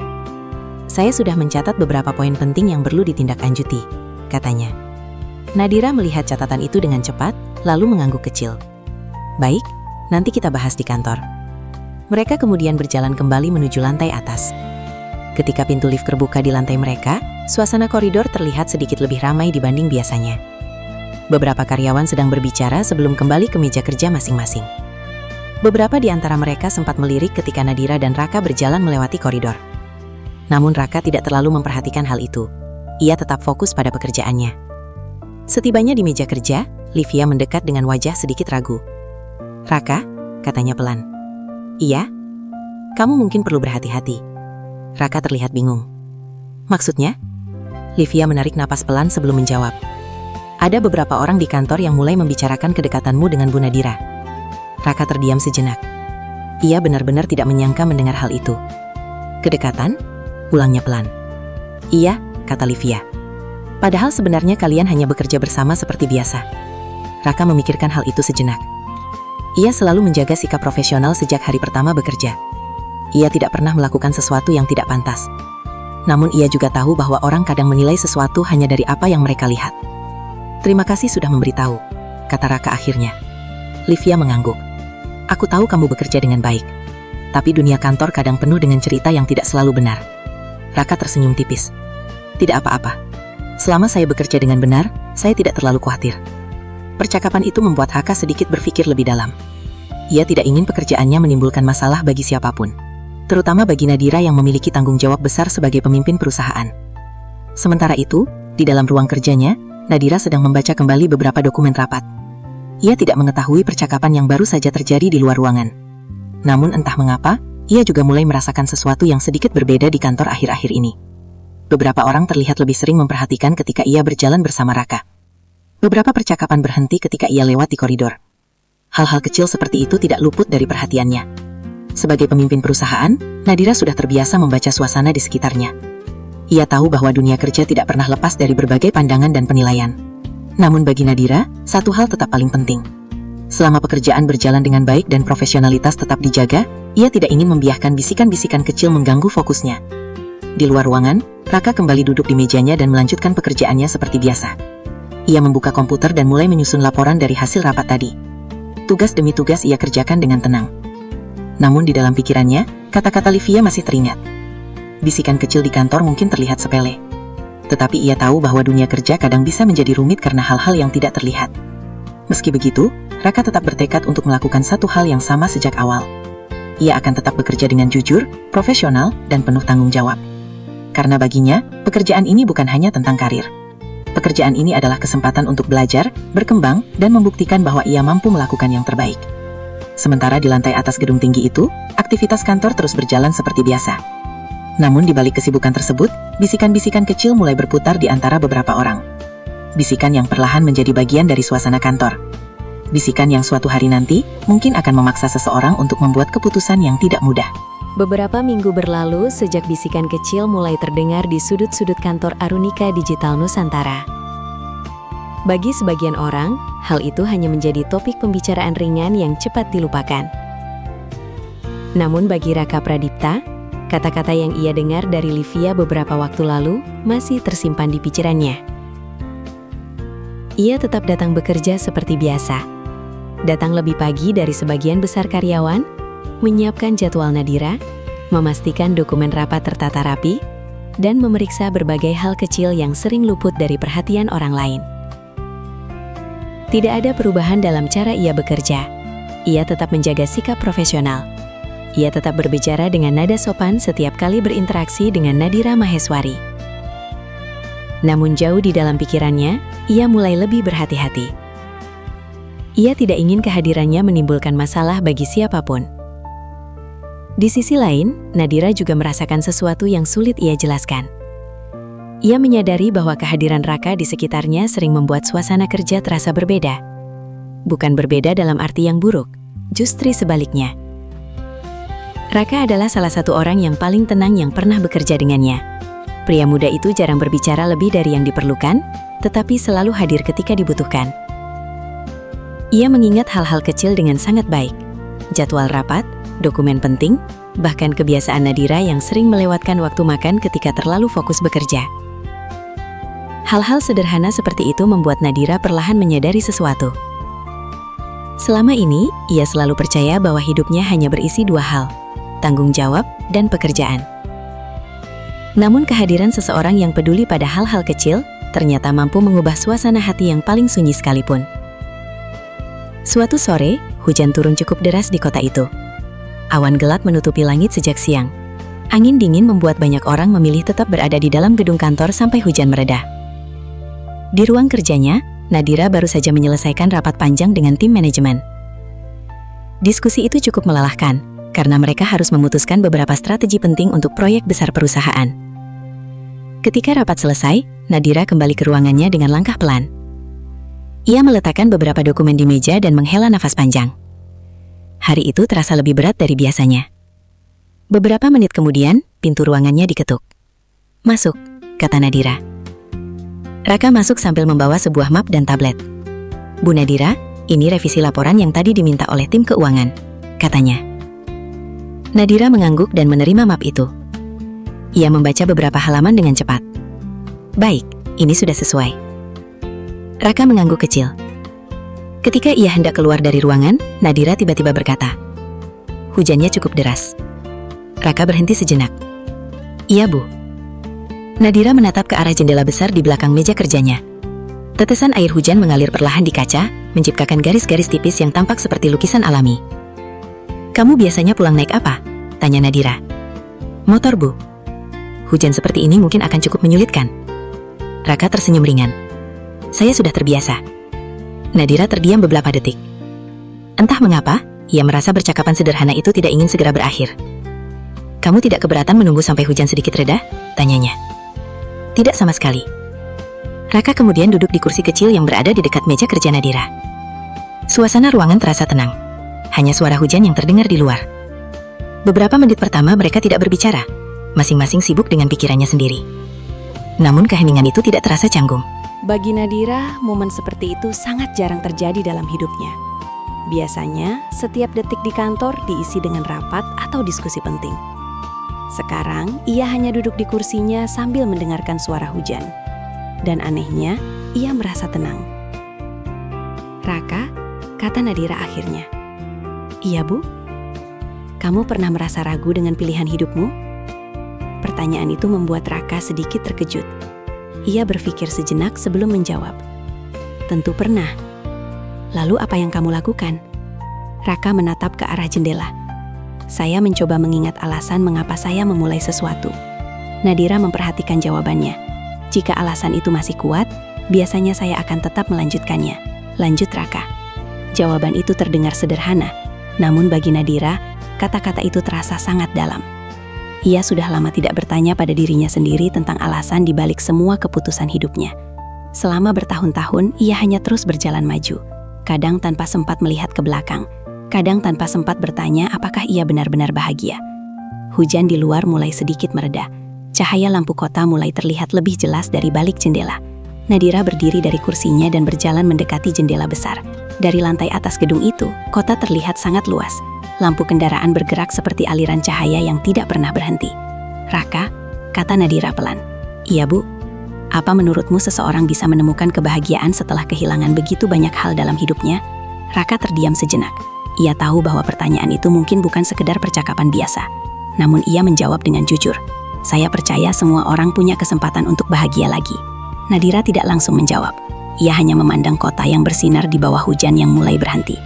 "Saya sudah mencatat beberapa poin penting yang perlu ditindaklanjuti," katanya. Nadira melihat catatan itu dengan cepat, lalu mengangguk kecil. "Baik, nanti kita bahas di kantor." Mereka kemudian berjalan kembali menuju lantai atas. Ketika pintu lift terbuka di lantai mereka, suasana koridor terlihat sedikit lebih ramai dibanding biasanya. Beberapa karyawan sedang berbicara sebelum kembali ke meja kerja masing-masing.
Beberapa di antara mereka sempat melirik ketika Nadira dan Raka berjalan melewati koridor. Namun Raka tidak terlalu memperhatikan hal itu. Ia tetap fokus pada pekerjaannya. Setibanya di meja kerja, Livia mendekat dengan wajah sedikit ragu. "Raka," katanya pelan. "Iya? Kamu mungkin perlu berhati-hati." Raka terlihat bingung. "Maksudnya?" Livia menarik napas pelan sebelum menjawab. "Ada beberapa orang di kantor yang mulai membicarakan kedekatanmu dengan Bu Nadira." Raka terdiam sejenak. Ia benar-benar tidak menyangka mendengar hal itu. "Kedekatan?" ulangnya pelan. "Iya," kata Livia. "Padahal sebenarnya kalian hanya bekerja bersama seperti biasa." Raka memikirkan hal itu sejenak. Ia selalu menjaga sikap profesional sejak hari pertama bekerja. Ia tidak pernah melakukan sesuatu yang tidak pantas. Namun ia juga tahu bahwa orang kadang menilai sesuatu hanya dari apa yang mereka lihat. "Terima kasih sudah memberitahu," kata Raka akhirnya. Livia mengangguk. "Aku tahu kamu bekerja dengan baik. Tapi dunia kantor kadang penuh dengan cerita yang tidak selalu benar." Raka tersenyum tipis. "Tidak apa-apa. Selama saya bekerja dengan benar, saya tidak terlalu khawatir." Percakapan itu membuat Raka sedikit berpikir lebih dalam. Ia tidak ingin pekerjaannya menimbulkan masalah bagi siapapun, terutama bagi Nadira yang memiliki tanggung jawab besar sebagai pemimpin perusahaan. Sementara itu, di dalam ruang kerjanya, Nadira sedang membaca kembali beberapa dokumen rapat. Ia tidak mengetahui percakapan yang baru saja terjadi di luar ruangan. Namun entah mengapa, ia juga mulai merasakan sesuatu yang sedikit berbeda di kantor akhir-akhir ini. Beberapa orang terlihat lebih sering memperhatikan ketika ia berjalan bersama Raka. Beberapa percakapan berhenti ketika ia lewat di koridor. Hal-hal kecil seperti itu tidak luput dari perhatiannya. Sebagai pemimpin perusahaan, Nadira sudah terbiasa membaca suasana di sekitarnya. Ia tahu bahwa dunia kerja tidak pernah lepas dari berbagai pandangan dan penilaian. Namun bagi Nadira, satu hal tetap paling penting. Selama pekerjaan berjalan dengan baik dan profesionalitas tetap dijaga, ia tidak ingin membiarkan bisikan-bisikan kecil mengganggu fokusnya. Di luar ruangan, Raka kembali duduk di mejanya dan melanjutkan pekerjaannya seperti biasa. Ia membuka komputer dan mulai menyusun laporan dari hasil rapat tadi. Tugas demi tugas ia kerjakan dengan tenang. Namun di dalam pikirannya, kata-kata Livia masih teringat. Bisikan kecil di kantor mungkin terlihat sepele. Tetapi ia tahu bahwa dunia kerja kadang bisa menjadi rumit karena hal-hal yang tidak terlihat. Meski begitu, Raka tetap bertekad untuk melakukan satu hal yang sama sejak awal. Ia akan tetap bekerja dengan jujur, profesional, dan penuh tanggung jawab. Karena baginya, pekerjaan ini bukan hanya tentang karir. Pekerjaan ini adalah kesempatan untuk belajar, berkembang, dan membuktikan bahwa ia mampu melakukan yang terbaik. Sementara di lantai atas gedung tinggi itu, aktivitas kantor terus berjalan seperti biasa. Namun di balik kesibukan tersebut, bisikan-bisikan kecil mulai berputar di antara beberapa orang. Bisikan yang perlahan menjadi bagian dari suasana kantor. Bisikan yang suatu hari nanti mungkin akan memaksa seseorang untuk membuat keputusan yang tidak mudah.
Beberapa minggu berlalu sejak bisikan kecil mulai terdengar di sudut-sudut kantor Arunika Digital Nusantara. Bagi sebagian orang, hal itu hanya menjadi topik pembicaraan ringan yang cepat dilupakan. Namun bagi Raka Pradipta, kata-kata yang ia dengar dari Livia beberapa waktu lalu masih tersimpan di pikirannya. Ia tetap datang bekerja seperti biasa. Datang lebih pagi dari sebagian besar karyawan, menyiapkan jadwal Nadira, memastikan dokumen rapat tertata rapi, dan memeriksa berbagai hal kecil yang sering luput dari perhatian orang lain. Tidak ada perubahan dalam cara ia bekerja. Ia tetap menjaga sikap profesional. Ia tetap berbicara dengan nada sopan setiap kali berinteraksi dengan Nadira Maheswari. Namun jauh di dalam pikirannya, ia mulai lebih berhati-hati. Ia tidak ingin kehadirannya menimbulkan masalah bagi siapapun. Di sisi lain, Nadira juga merasakan sesuatu yang sulit ia jelaskan. Ia menyadari bahwa kehadiran Raka di sekitarnya sering membuat suasana kerja terasa berbeda. Bukan berbeda dalam arti yang buruk, justru sebaliknya. Raka adalah salah satu orang yang paling tenang yang pernah bekerja dengannya. Pria muda itu jarang berbicara lebih dari yang diperlukan, tetapi selalu hadir ketika dibutuhkan. Ia mengingat hal-hal kecil dengan sangat baik. Jadwal rapat, dokumen penting, bahkan kebiasaan Nadira yang sering melewatkan waktu makan ketika terlalu fokus bekerja. Hal-hal sederhana seperti itu membuat Nadira perlahan menyadari sesuatu. Selama ini, ia selalu percaya bahwa hidupnya hanya berisi dua hal, tanggung jawab dan pekerjaan. Namun kehadiran seseorang yang peduli pada hal-hal kecil ternyata mampu mengubah suasana hati yang paling sunyi sekalipun. Suatu sore, Hujan turun cukup deras di kota itu. Awan gelap menutupi langit sejak siang. Angin dingin membuat banyak orang memilih tetap berada di dalam gedung kantor sampai hujan mereda. Di ruang kerjanya, Nadira baru saja menyelesaikan rapat panjang dengan tim manajemen. Diskusi itu cukup melelahkan, karena mereka harus memutuskan beberapa strategi penting untuk proyek besar perusahaan. Ketika rapat selesai, Nadira kembali ke ruangannya dengan langkah pelan. Ia meletakkan beberapa dokumen di meja dan menghela nafas panjang. Hari itu terasa lebih berat dari biasanya. Beberapa menit kemudian, pintu ruangannya diketuk. "Masuk," kata Nadira. Raka masuk sambil membawa sebuah map dan tablet. "Bu Nadira, ini revisi laporan yang tadi diminta oleh tim keuangan," katanya. Nadira mengangguk dan menerima map itu. Ia membaca beberapa halaman dengan cepat. "Baik, ini sudah sesuai." Raka mengangguk kecil. Ketika ia hendak keluar dari ruangan, Nadira tiba-tiba berkata, "Hujannya cukup deras." Raka berhenti sejenak. "Iya, Bu." Nadira menatap ke arah jendela besar di belakang meja kerjanya. Tetesan air hujan mengalir perlahan di kaca, menciptakan garis-garis tipis yang tampak seperti lukisan alami. "Kamu biasanya pulang naik apa?" tanya Nadira. "Motor, Bu." "Hujan seperti ini mungkin akan cukup menyulitkan." Raka tersenyum ringan. "Saya sudah terbiasa." Nadira terdiam beberapa detik. Entah mengapa, ia merasa percakapan sederhana itu tidak ingin segera berakhir. "Kamu tidak keberatan menunggu sampai hujan sedikit reda?" tanyanya. "Tidak sama sekali." Raka kemudian duduk di kursi kecil yang berada di dekat meja kerja Nadira. Suasana ruangan terasa tenang. Hanya suara hujan yang terdengar di luar. Beberapa menit pertama mereka tidak berbicara. Masing-masing sibuk dengan pikirannya sendiri. Namun keheningan itu tidak terasa canggung.
Bagi Nadira, momen seperti itu sangat jarang terjadi dalam hidupnya. Biasanya, setiap detik di kantor diisi dengan rapat atau diskusi penting. Sekarang, ia hanya duduk di kursinya sambil mendengarkan suara hujan. Dan anehnya, ia merasa tenang. "Raka," kata Nadira akhirnya. "Iya, Bu? Kamu pernah merasa ragu dengan pilihan hidupmu?" Pertanyaan itu membuat Raka sedikit terkejut. Ia berpikir sejenak sebelum menjawab. "Tentu pernah." "Lalu apa yang kamu lakukan?" Raka menatap ke arah jendela. "Saya mencoba mengingat alasan mengapa saya memulai sesuatu." Nadira memperhatikan jawabannya. "Jika alasan itu masih kuat, biasanya saya akan tetap melanjutkannya," lanjut Raka. Jawaban itu terdengar sederhana, namun bagi Nadira, kata-kata itu terasa sangat dalam. Ia sudah lama tidak bertanya pada dirinya sendiri tentang alasan di balik semua keputusan hidupnya. Selama bertahun-tahun, ia hanya terus berjalan maju. Kadang tanpa sempat melihat ke belakang. Kadang tanpa sempat bertanya apakah ia benar-benar bahagia. Hujan di luar mulai sedikit mereda. Cahaya lampu kota mulai terlihat lebih jelas dari balik jendela. Nadira berdiri dari kursinya dan berjalan mendekati jendela besar. Dari lantai atas gedung itu, kota terlihat sangat luas. Lampu kendaraan bergerak seperti aliran cahaya yang tidak pernah berhenti. "Raka," kata Nadira pelan. "Iya, Bu. Apa menurutmu seseorang bisa menemukan kebahagiaan setelah kehilangan begitu banyak hal dalam hidupnya?" Raka terdiam sejenak. Ia tahu bahwa pertanyaan itu mungkin bukan sekedar percakapan biasa. Namun ia menjawab dengan jujur. "Saya percaya semua orang punya kesempatan untuk bahagia lagi." Nadira tidak langsung menjawab. Ia hanya memandang kota yang bersinar di bawah hujan yang mulai berhenti.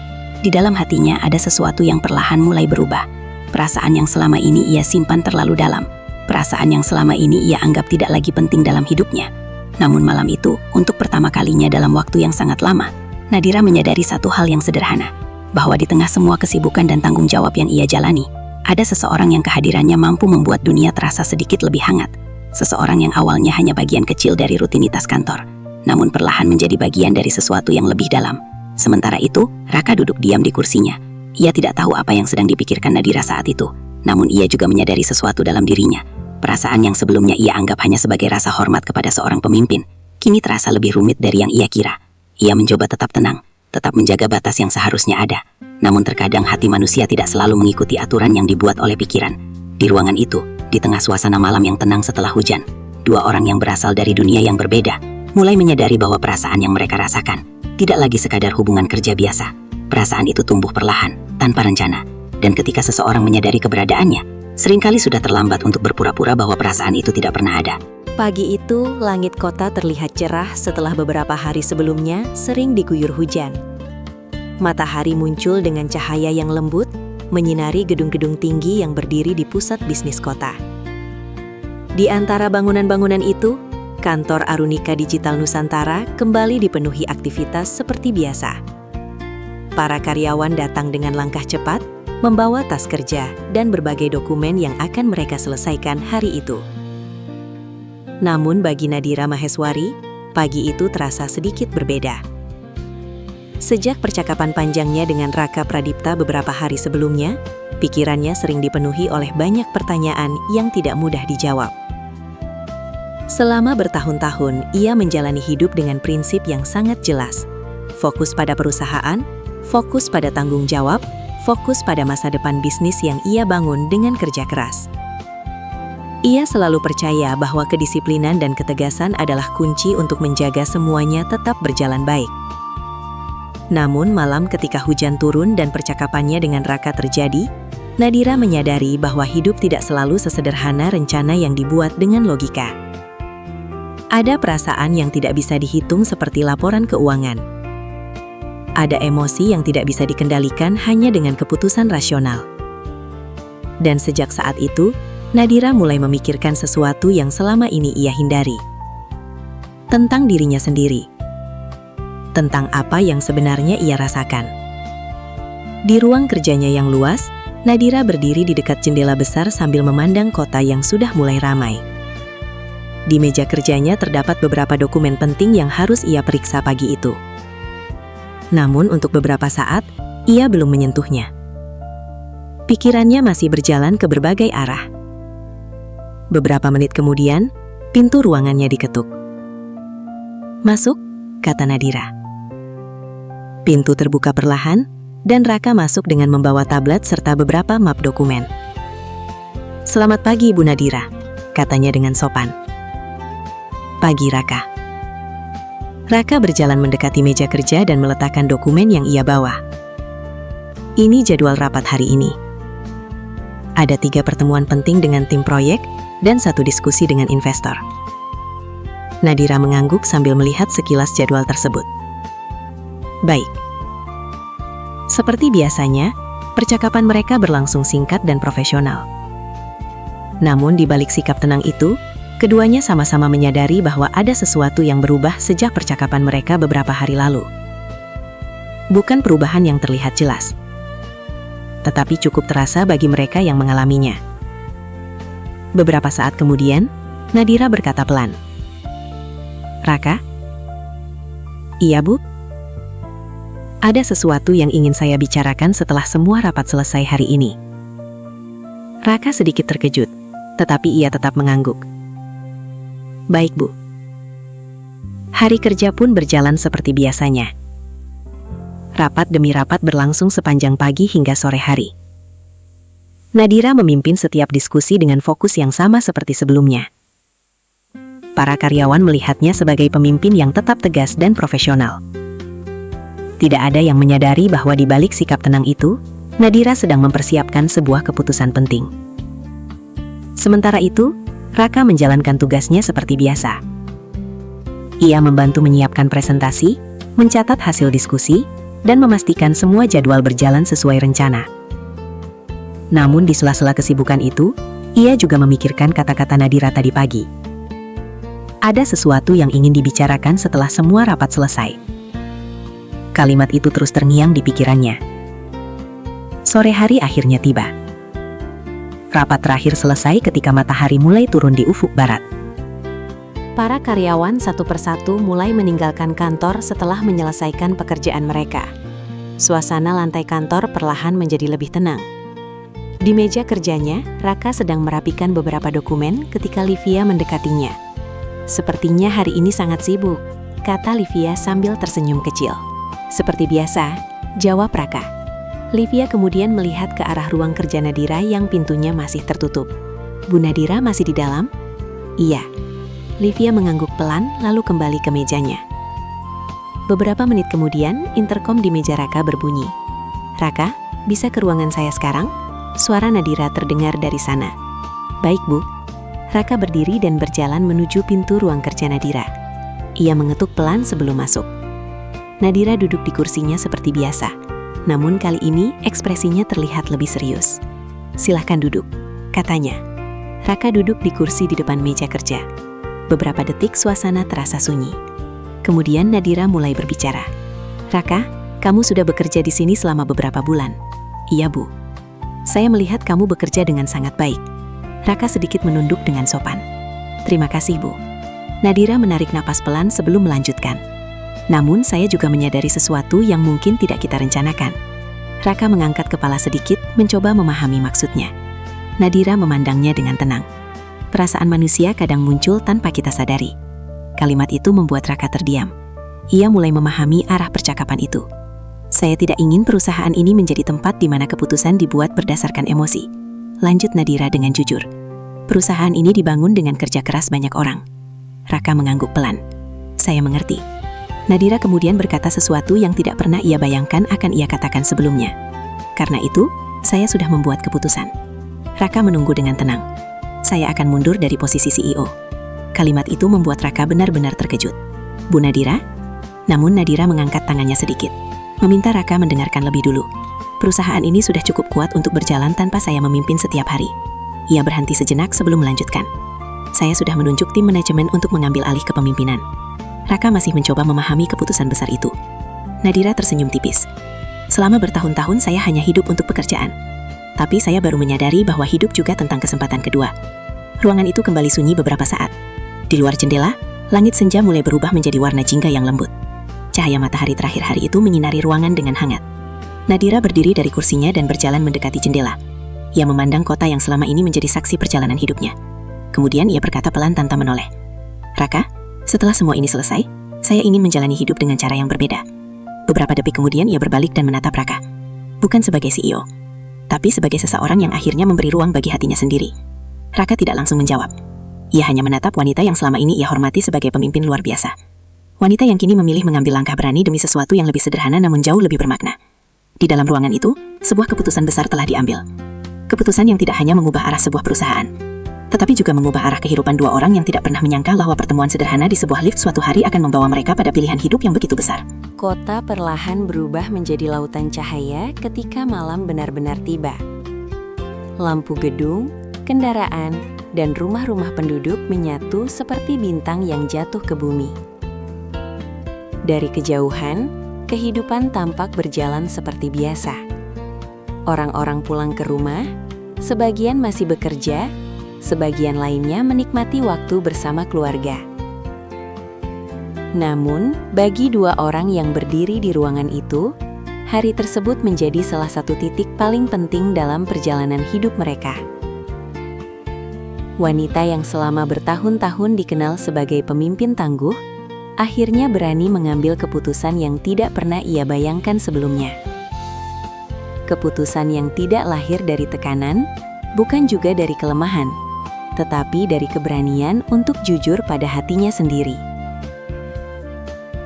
Di dalam hatinya ada sesuatu yang perlahan mulai berubah. Perasaan yang selama ini ia simpan terlalu dalam. Perasaan yang selama ini ia anggap tidak lagi penting dalam hidupnya. Namun malam itu, untuk pertama kalinya dalam waktu yang sangat lama, Nadira menyadari satu hal yang sederhana. Bahwa di tengah semua kesibukan dan tanggung jawab yang ia jalani, ada seseorang yang kehadirannya mampu membuat dunia terasa sedikit lebih hangat. Seseorang yang awalnya hanya bagian kecil dari rutinitas kantor, namun perlahan menjadi bagian dari sesuatu yang lebih dalam. Sementara itu, Raka duduk diam di kursinya. Ia tidak tahu apa yang sedang dipikirkan Nadira saat itu. Namun ia juga menyadari sesuatu dalam dirinya. Perasaan yang sebelumnya ia anggap hanya sebagai rasa hormat kepada seorang pemimpin, kini terasa lebih rumit dari yang ia kira. Ia mencoba tetap tenang, tetap menjaga batas yang seharusnya ada. Namun terkadang hati manusia tidak selalu mengikuti aturan yang dibuat oleh pikiran. Di ruangan itu, di tengah suasana malam yang tenang setelah hujan, dua orang yang berasal dari dunia yang berbeda, mulai menyadari bahwa perasaan yang mereka rasakan tidak lagi sekadar hubungan kerja biasa. Perasaan itu tumbuh perlahan, tanpa rencana. Dan ketika seseorang menyadari keberadaannya, seringkali sudah terlambat untuk berpura-pura bahwa perasaan itu tidak pernah ada.
Pagi itu, langit kota terlihat cerah setelah beberapa hari sebelumnya sering diguyur hujan. matahari muncul dengan cahaya yang lembut, menyinari gedung-gedung tinggi yang berdiri di pusat bisnis kota. Di antara bangunan-bangunan itu, kantor Arunika Digital Nusantara kembali dipenuhi aktivitas seperti biasa. Para karyawan datang dengan langkah cepat, membawa tas kerja dan berbagai dokumen yang akan mereka selesaikan hari itu. Namun bagi Nadira Maheswari, pagi itu terasa sedikit berbeda. Sejak percakapan panjangnya dengan Raka Pradipta beberapa hari sebelumnya, pikirannya sering dipenuhi oleh banyak pertanyaan yang tidak mudah dijawab. Selama bertahun-tahun, ia menjalani hidup dengan prinsip yang sangat jelas. Fokus pada perusahaan, fokus pada tanggung jawab, fokus pada masa depan bisnis yang ia bangun dengan kerja keras. Ia selalu percaya bahwa kedisiplinan dan ketegasan adalah kunci untuk menjaga semuanya tetap berjalan baik. Namun malam ketika hujan turun dan percakapannya dengan Raka terjadi, Nadira menyadari bahwa hidup tidak selalu sesederhana rencana yang dibuat dengan logika. Ada perasaan yang tidak bisa dihitung seperti laporan keuangan. Ada emosi yang tidak bisa dikendalikan hanya dengan keputusan rasional. Dan sejak saat itu, Nadira mulai memikirkan sesuatu yang selama ini ia hindari. Tentang dirinya sendiri. Tentang apa yang sebenarnya ia rasakan. Di ruang kerjanya yang luas, Nadira berdiri di dekat jendela besar sambil memandang kota yang sudah mulai ramai. Di meja kerjanya terdapat beberapa dokumen penting yang harus ia periksa pagi itu. Namun untuk beberapa saat, ia belum menyentuhnya. Pikirannya masih berjalan ke berbagai arah. Beberapa menit kemudian, pintu ruangannya diketuk. "Masuk," kata Nadira. Pintu terbuka perlahan, dan Raka masuk dengan membawa tablet serta beberapa map dokumen. "Selamat pagi, Ibu Nadira," katanya dengan sopan. "Pagi, Raka." Raka berjalan mendekati meja kerja dan meletakkan dokumen yang ia bawa. Ini jadwal rapat hari ini. Ada 3 pertemuan penting dengan tim proyek dan 1 diskusi dengan investor. Nadira mengangguk sambil melihat sekilas jadwal tersebut. Baik. Seperti biasanya, percakapan mereka berlangsung singkat dan profesional. Namun di balik sikap tenang itu, keduanya sama-sama menyadari bahwa ada sesuatu yang berubah sejak percakapan mereka beberapa hari lalu. Bukan perubahan yang terlihat jelas, tetapi cukup terasa bagi mereka yang mengalaminya. Beberapa saat kemudian, Nadira berkata pelan, "Raka?" "Iya, Bu." "Ada sesuatu yang ingin saya bicarakan setelah semua rapat selesai hari ini." Raka sedikit terkejut, tetapi ia tetap mengangguk. "Baik, Bu." Hari kerja pun berjalan seperti biasanya. Rapat demi rapat berlangsung sepanjang pagi hingga sore hari. Nadira memimpin setiap diskusi dengan fokus yang sama seperti sebelumnya. Para karyawan melihatnya sebagai pemimpin yang tetap tegas dan profesional. Tidak ada yang menyadari bahwa di balik sikap tenang itu, Nadira sedang mempersiapkan sebuah keputusan penting. Sementara itu, Raka menjalankan tugasnya seperti biasa. Ia membantu menyiapkan presentasi, mencatat hasil diskusi, dan memastikan semua jadwal berjalan sesuai rencana. Namun di sela-sela kesibukan itu, ia juga memikirkan kata-kata Nadira tadi pagi. Ada sesuatu yang ingin dibicarakan setelah semua rapat selesai. Kalimat itu terus terngiang di pikirannya. Sore hari akhirnya tiba. Rapat terakhir selesai ketika matahari mulai turun di ufuk barat. Para karyawan satu persatu mulai meninggalkan kantor setelah menyelesaikan pekerjaan mereka. Suasana lantai kantor perlahan menjadi lebih tenang. Di meja kerjanya, Raka sedang merapikan beberapa dokumen ketika Livia mendekatinya. "Sepertinya hari ini sangat sibuk," kata Livia sambil tersenyum kecil. "Seperti biasa," jawab Raka. Livia kemudian melihat ke arah ruang kerja Nadira yang pintunya masih tertutup. "Bu Nadira masih di dalam?" "Iya." Livia mengangguk pelan lalu kembali ke mejanya. Beberapa menit kemudian, interkom di meja Raka berbunyi. "Raka, bisa ke ruangan saya sekarang?" Suara Nadira terdengar dari sana. "Baik, Bu." Raka berdiri dan berjalan menuju pintu ruang kerja Nadira. Ia mengetuk pelan sebelum masuk. Nadira duduk di kursinya seperti biasa. Namun kali ini ekspresinya terlihat lebih serius. "Silahkan duduk," katanya. Raka duduk di kursi di depan meja kerja. Beberapa detik suasana terasa sunyi. Kemudian Nadira mulai berbicara. "Raka, kamu sudah bekerja di sini selama beberapa bulan." "Iya, Bu. Saya melihat kamu bekerja dengan sangat baik." Raka sedikit menunduk dengan sopan. "Terima kasih, Bu." Nadira menarik napas pelan sebelum melanjutkan. "Namun saya juga menyadari sesuatu yang mungkin tidak kita rencanakan." Raka mengangkat kepala sedikit, mencoba memahami maksudnya. Nadira memandangnya dengan tenang. Perasaan manusia kadang muncul tanpa kita sadari. Kalimat itu membuat Raka terdiam. Ia mulai memahami arah percakapan itu. "Saya tidak ingin perusahaan ini menjadi tempat di mana keputusan dibuat berdasarkan emosi," lanjut Nadira dengan jujur. "Perusahaan ini dibangun dengan kerja keras banyak orang." Raka mengangguk pelan. "Saya mengerti." Nadira kemudian berkata sesuatu yang tidak pernah ia bayangkan akan ia katakan sebelumnya. "Karena itu, saya sudah membuat keputusan." Raka menunggu dengan tenang. "Saya akan mundur dari posisi CEO." Kalimat itu membuat Raka benar-benar terkejut. "Bu Nadira?" Namun Nadira mengangkat tangannya sedikit, meminta Raka mendengarkan lebih dulu. "Perusahaan ini sudah cukup kuat untuk berjalan tanpa saya memimpin setiap hari." Ia berhenti sejenak sebelum melanjutkan. "Saya sudah menunjuk tim manajemen untuk mengambil alih kepemimpinan." Raka masih mencoba memahami keputusan besar itu. Nadira tersenyum tipis. "Selama bertahun-tahun saya hanya hidup untuk pekerjaan. Tapi saya baru menyadari bahwa hidup juga tentang kesempatan kedua." Ruangan itu kembali sunyi beberapa saat. Di luar jendela, langit senja mulai berubah menjadi warna jingga yang lembut. Cahaya matahari terakhir hari itu menyinari ruangan dengan hangat. Nadira berdiri dari kursinya dan berjalan mendekati jendela. Ia memandang kota yang selama ini menjadi saksi perjalanan hidupnya. Kemudian ia berkata pelan tanpa menoleh. "Raka, setelah semua ini selesai, saya ingin menjalani hidup dengan cara yang berbeda." Beberapa detik kemudian ia berbalik dan menatap Raka. Bukan sebagai CEO, tapi sebagai seseorang yang akhirnya memberi ruang bagi hatinya sendiri. Raka tidak langsung menjawab. Ia hanya menatap wanita yang selama ini ia hormati sebagai pemimpin luar biasa. Wanita yang kini memilih mengambil langkah berani demi sesuatu yang lebih sederhana namun jauh lebih bermakna. Di dalam ruangan itu, sebuah keputusan besar telah diambil. Keputusan yang tidak hanya mengubah arah sebuah perusahaan, tetapi juga mengubah arah kehidupan dua orang yang tidak pernah menyangka bahwa pertemuan sederhana di sebuah lift suatu hari akan membawa mereka pada pilihan hidup yang begitu besar.
Kota perlahan berubah menjadi lautan cahaya ketika malam benar-benar tiba. Lampu gedung, kendaraan, dan rumah-rumah penduduk menyatu seperti bintang yang jatuh ke bumi. Dari kejauhan, kehidupan tampak berjalan seperti biasa. Orang-orang pulang ke rumah, sebagian masih bekerja, sebagian lainnya menikmati waktu bersama keluarga. Namun, bagi dua orang yang berdiri di ruangan itu, hari tersebut menjadi salah satu titik paling penting dalam perjalanan hidup mereka. Wanita yang selama bertahun-tahun dikenal sebagai pemimpin tangguh, akhirnya berani mengambil keputusan yang tidak pernah ia bayangkan sebelumnya. Keputusan yang tidak lahir dari tekanan, bukan juga dari kelemahan, tetapi dari keberanian untuk jujur pada hatinya sendiri.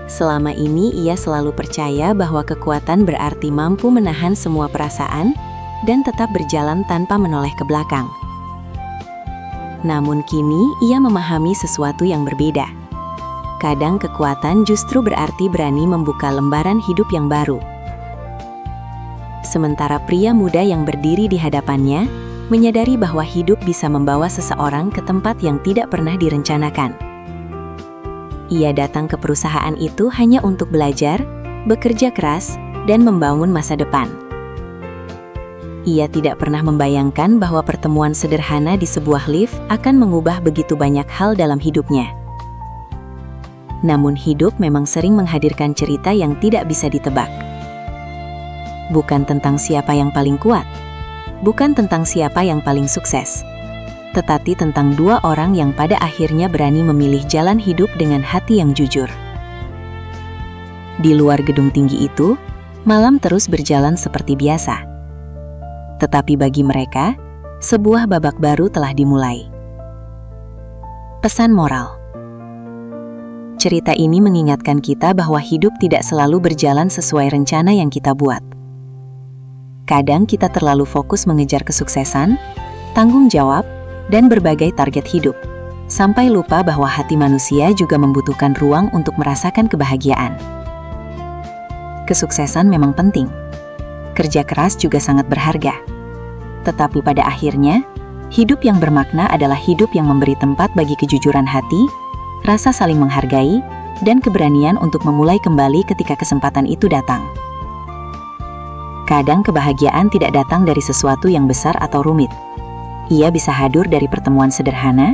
Selama ini ia selalu percaya bahwa kekuatan berarti mampu menahan semua perasaan dan tetap berjalan tanpa menoleh ke belakang. Namun kini ia memahami sesuatu yang berbeda. Kadang kekuatan justru berarti berani membuka lembaran hidup yang baru. Sementara pria muda yang berdiri di hadapannya menyadari bahwa hidup bisa membawa seseorang ke tempat yang tidak pernah direncanakan. Ia datang ke perusahaan itu hanya untuk belajar, bekerja keras, dan membangun masa depan. Ia tidak pernah membayangkan bahwa pertemuan sederhana di sebuah lift akan mengubah begitu banyak hal dalam hidupnya. Namun hidup memang sering menghadirkan cerita yang tidak bisa ditebak. Bukan tentang siapa yang paling kuat, bukan tentang siapa yang paling sukses, tetapi tentang dua orang yang pada akhirnya berani memilih jalan hidup dengan hati yang jujur. Di luar gedung tinggi itu, malam terus berjalan seperti biasa. Tetapi bagi mereka, sebuah babak baru telah dimulai. Pesan moral. Cerita ini mengingatkan kita bahwa hidup tidak selalu berjalan sesuai rencana yang kita buat. Kadang kita terlalu fokus mengejar kesuksesan, tanggung jawab, dan berbagai target hidup, sampai lupa bahwa hati manusia juga membutuhkan ruang untuk merasakan kebahagiaan. Kesuksesan memang penting,
kerja keras juga sangat berharga. Tetapi pada akhirnya, hidup yang bermakna adalah hidup yang memberi tempat bagi kejujuran hati, rasa saling menghargai, dan keberanian untuk memulai kembali ketika kesempatan itu datang. Kadang kebahagiaan tidak datang dari sesuatu yang besar atau rumit. Ia bisa hadir dari pertemuan sederhana,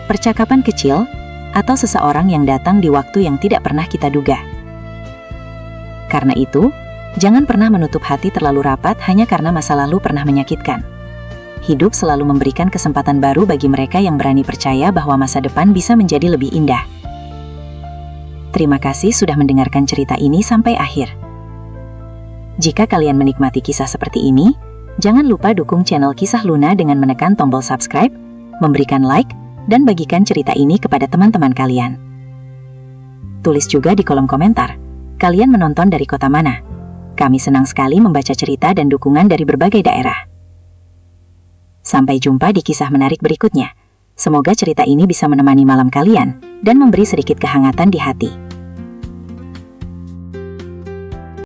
percakapan kecil, atau seseorang yang datang di waktu yang tidak pernah kita duga. Karena itu, jangan pernah menutup hati terlalu rapat hanya karena masa lalu pernah menyakitkan. Hidup selalu memberikan kesempatan baru bagi mereka yang berani percaya bahwa masa depan bisa menjadi lebih indah. Terima kasih sudah mendengarkan cerita ini sampai akhir. Jika kalian menikmati kisah seperti ini, jangan lupa dukung channel Kisah Luna dengan menekan tombol subscribe, memberikan like, dan bagikan cerita ini kepada teman-teman kalian. Tulis juga di kolom komentar, kalian menonton dari kota mana? Kami senang sekali membaca cerita dan dukungan dari berbagai daerah. Sampai jumpa di kisah menarik berikutnya. Semoga cerita ini bisa menemani malam kalian dan memberi sedikit kehangatan di hati.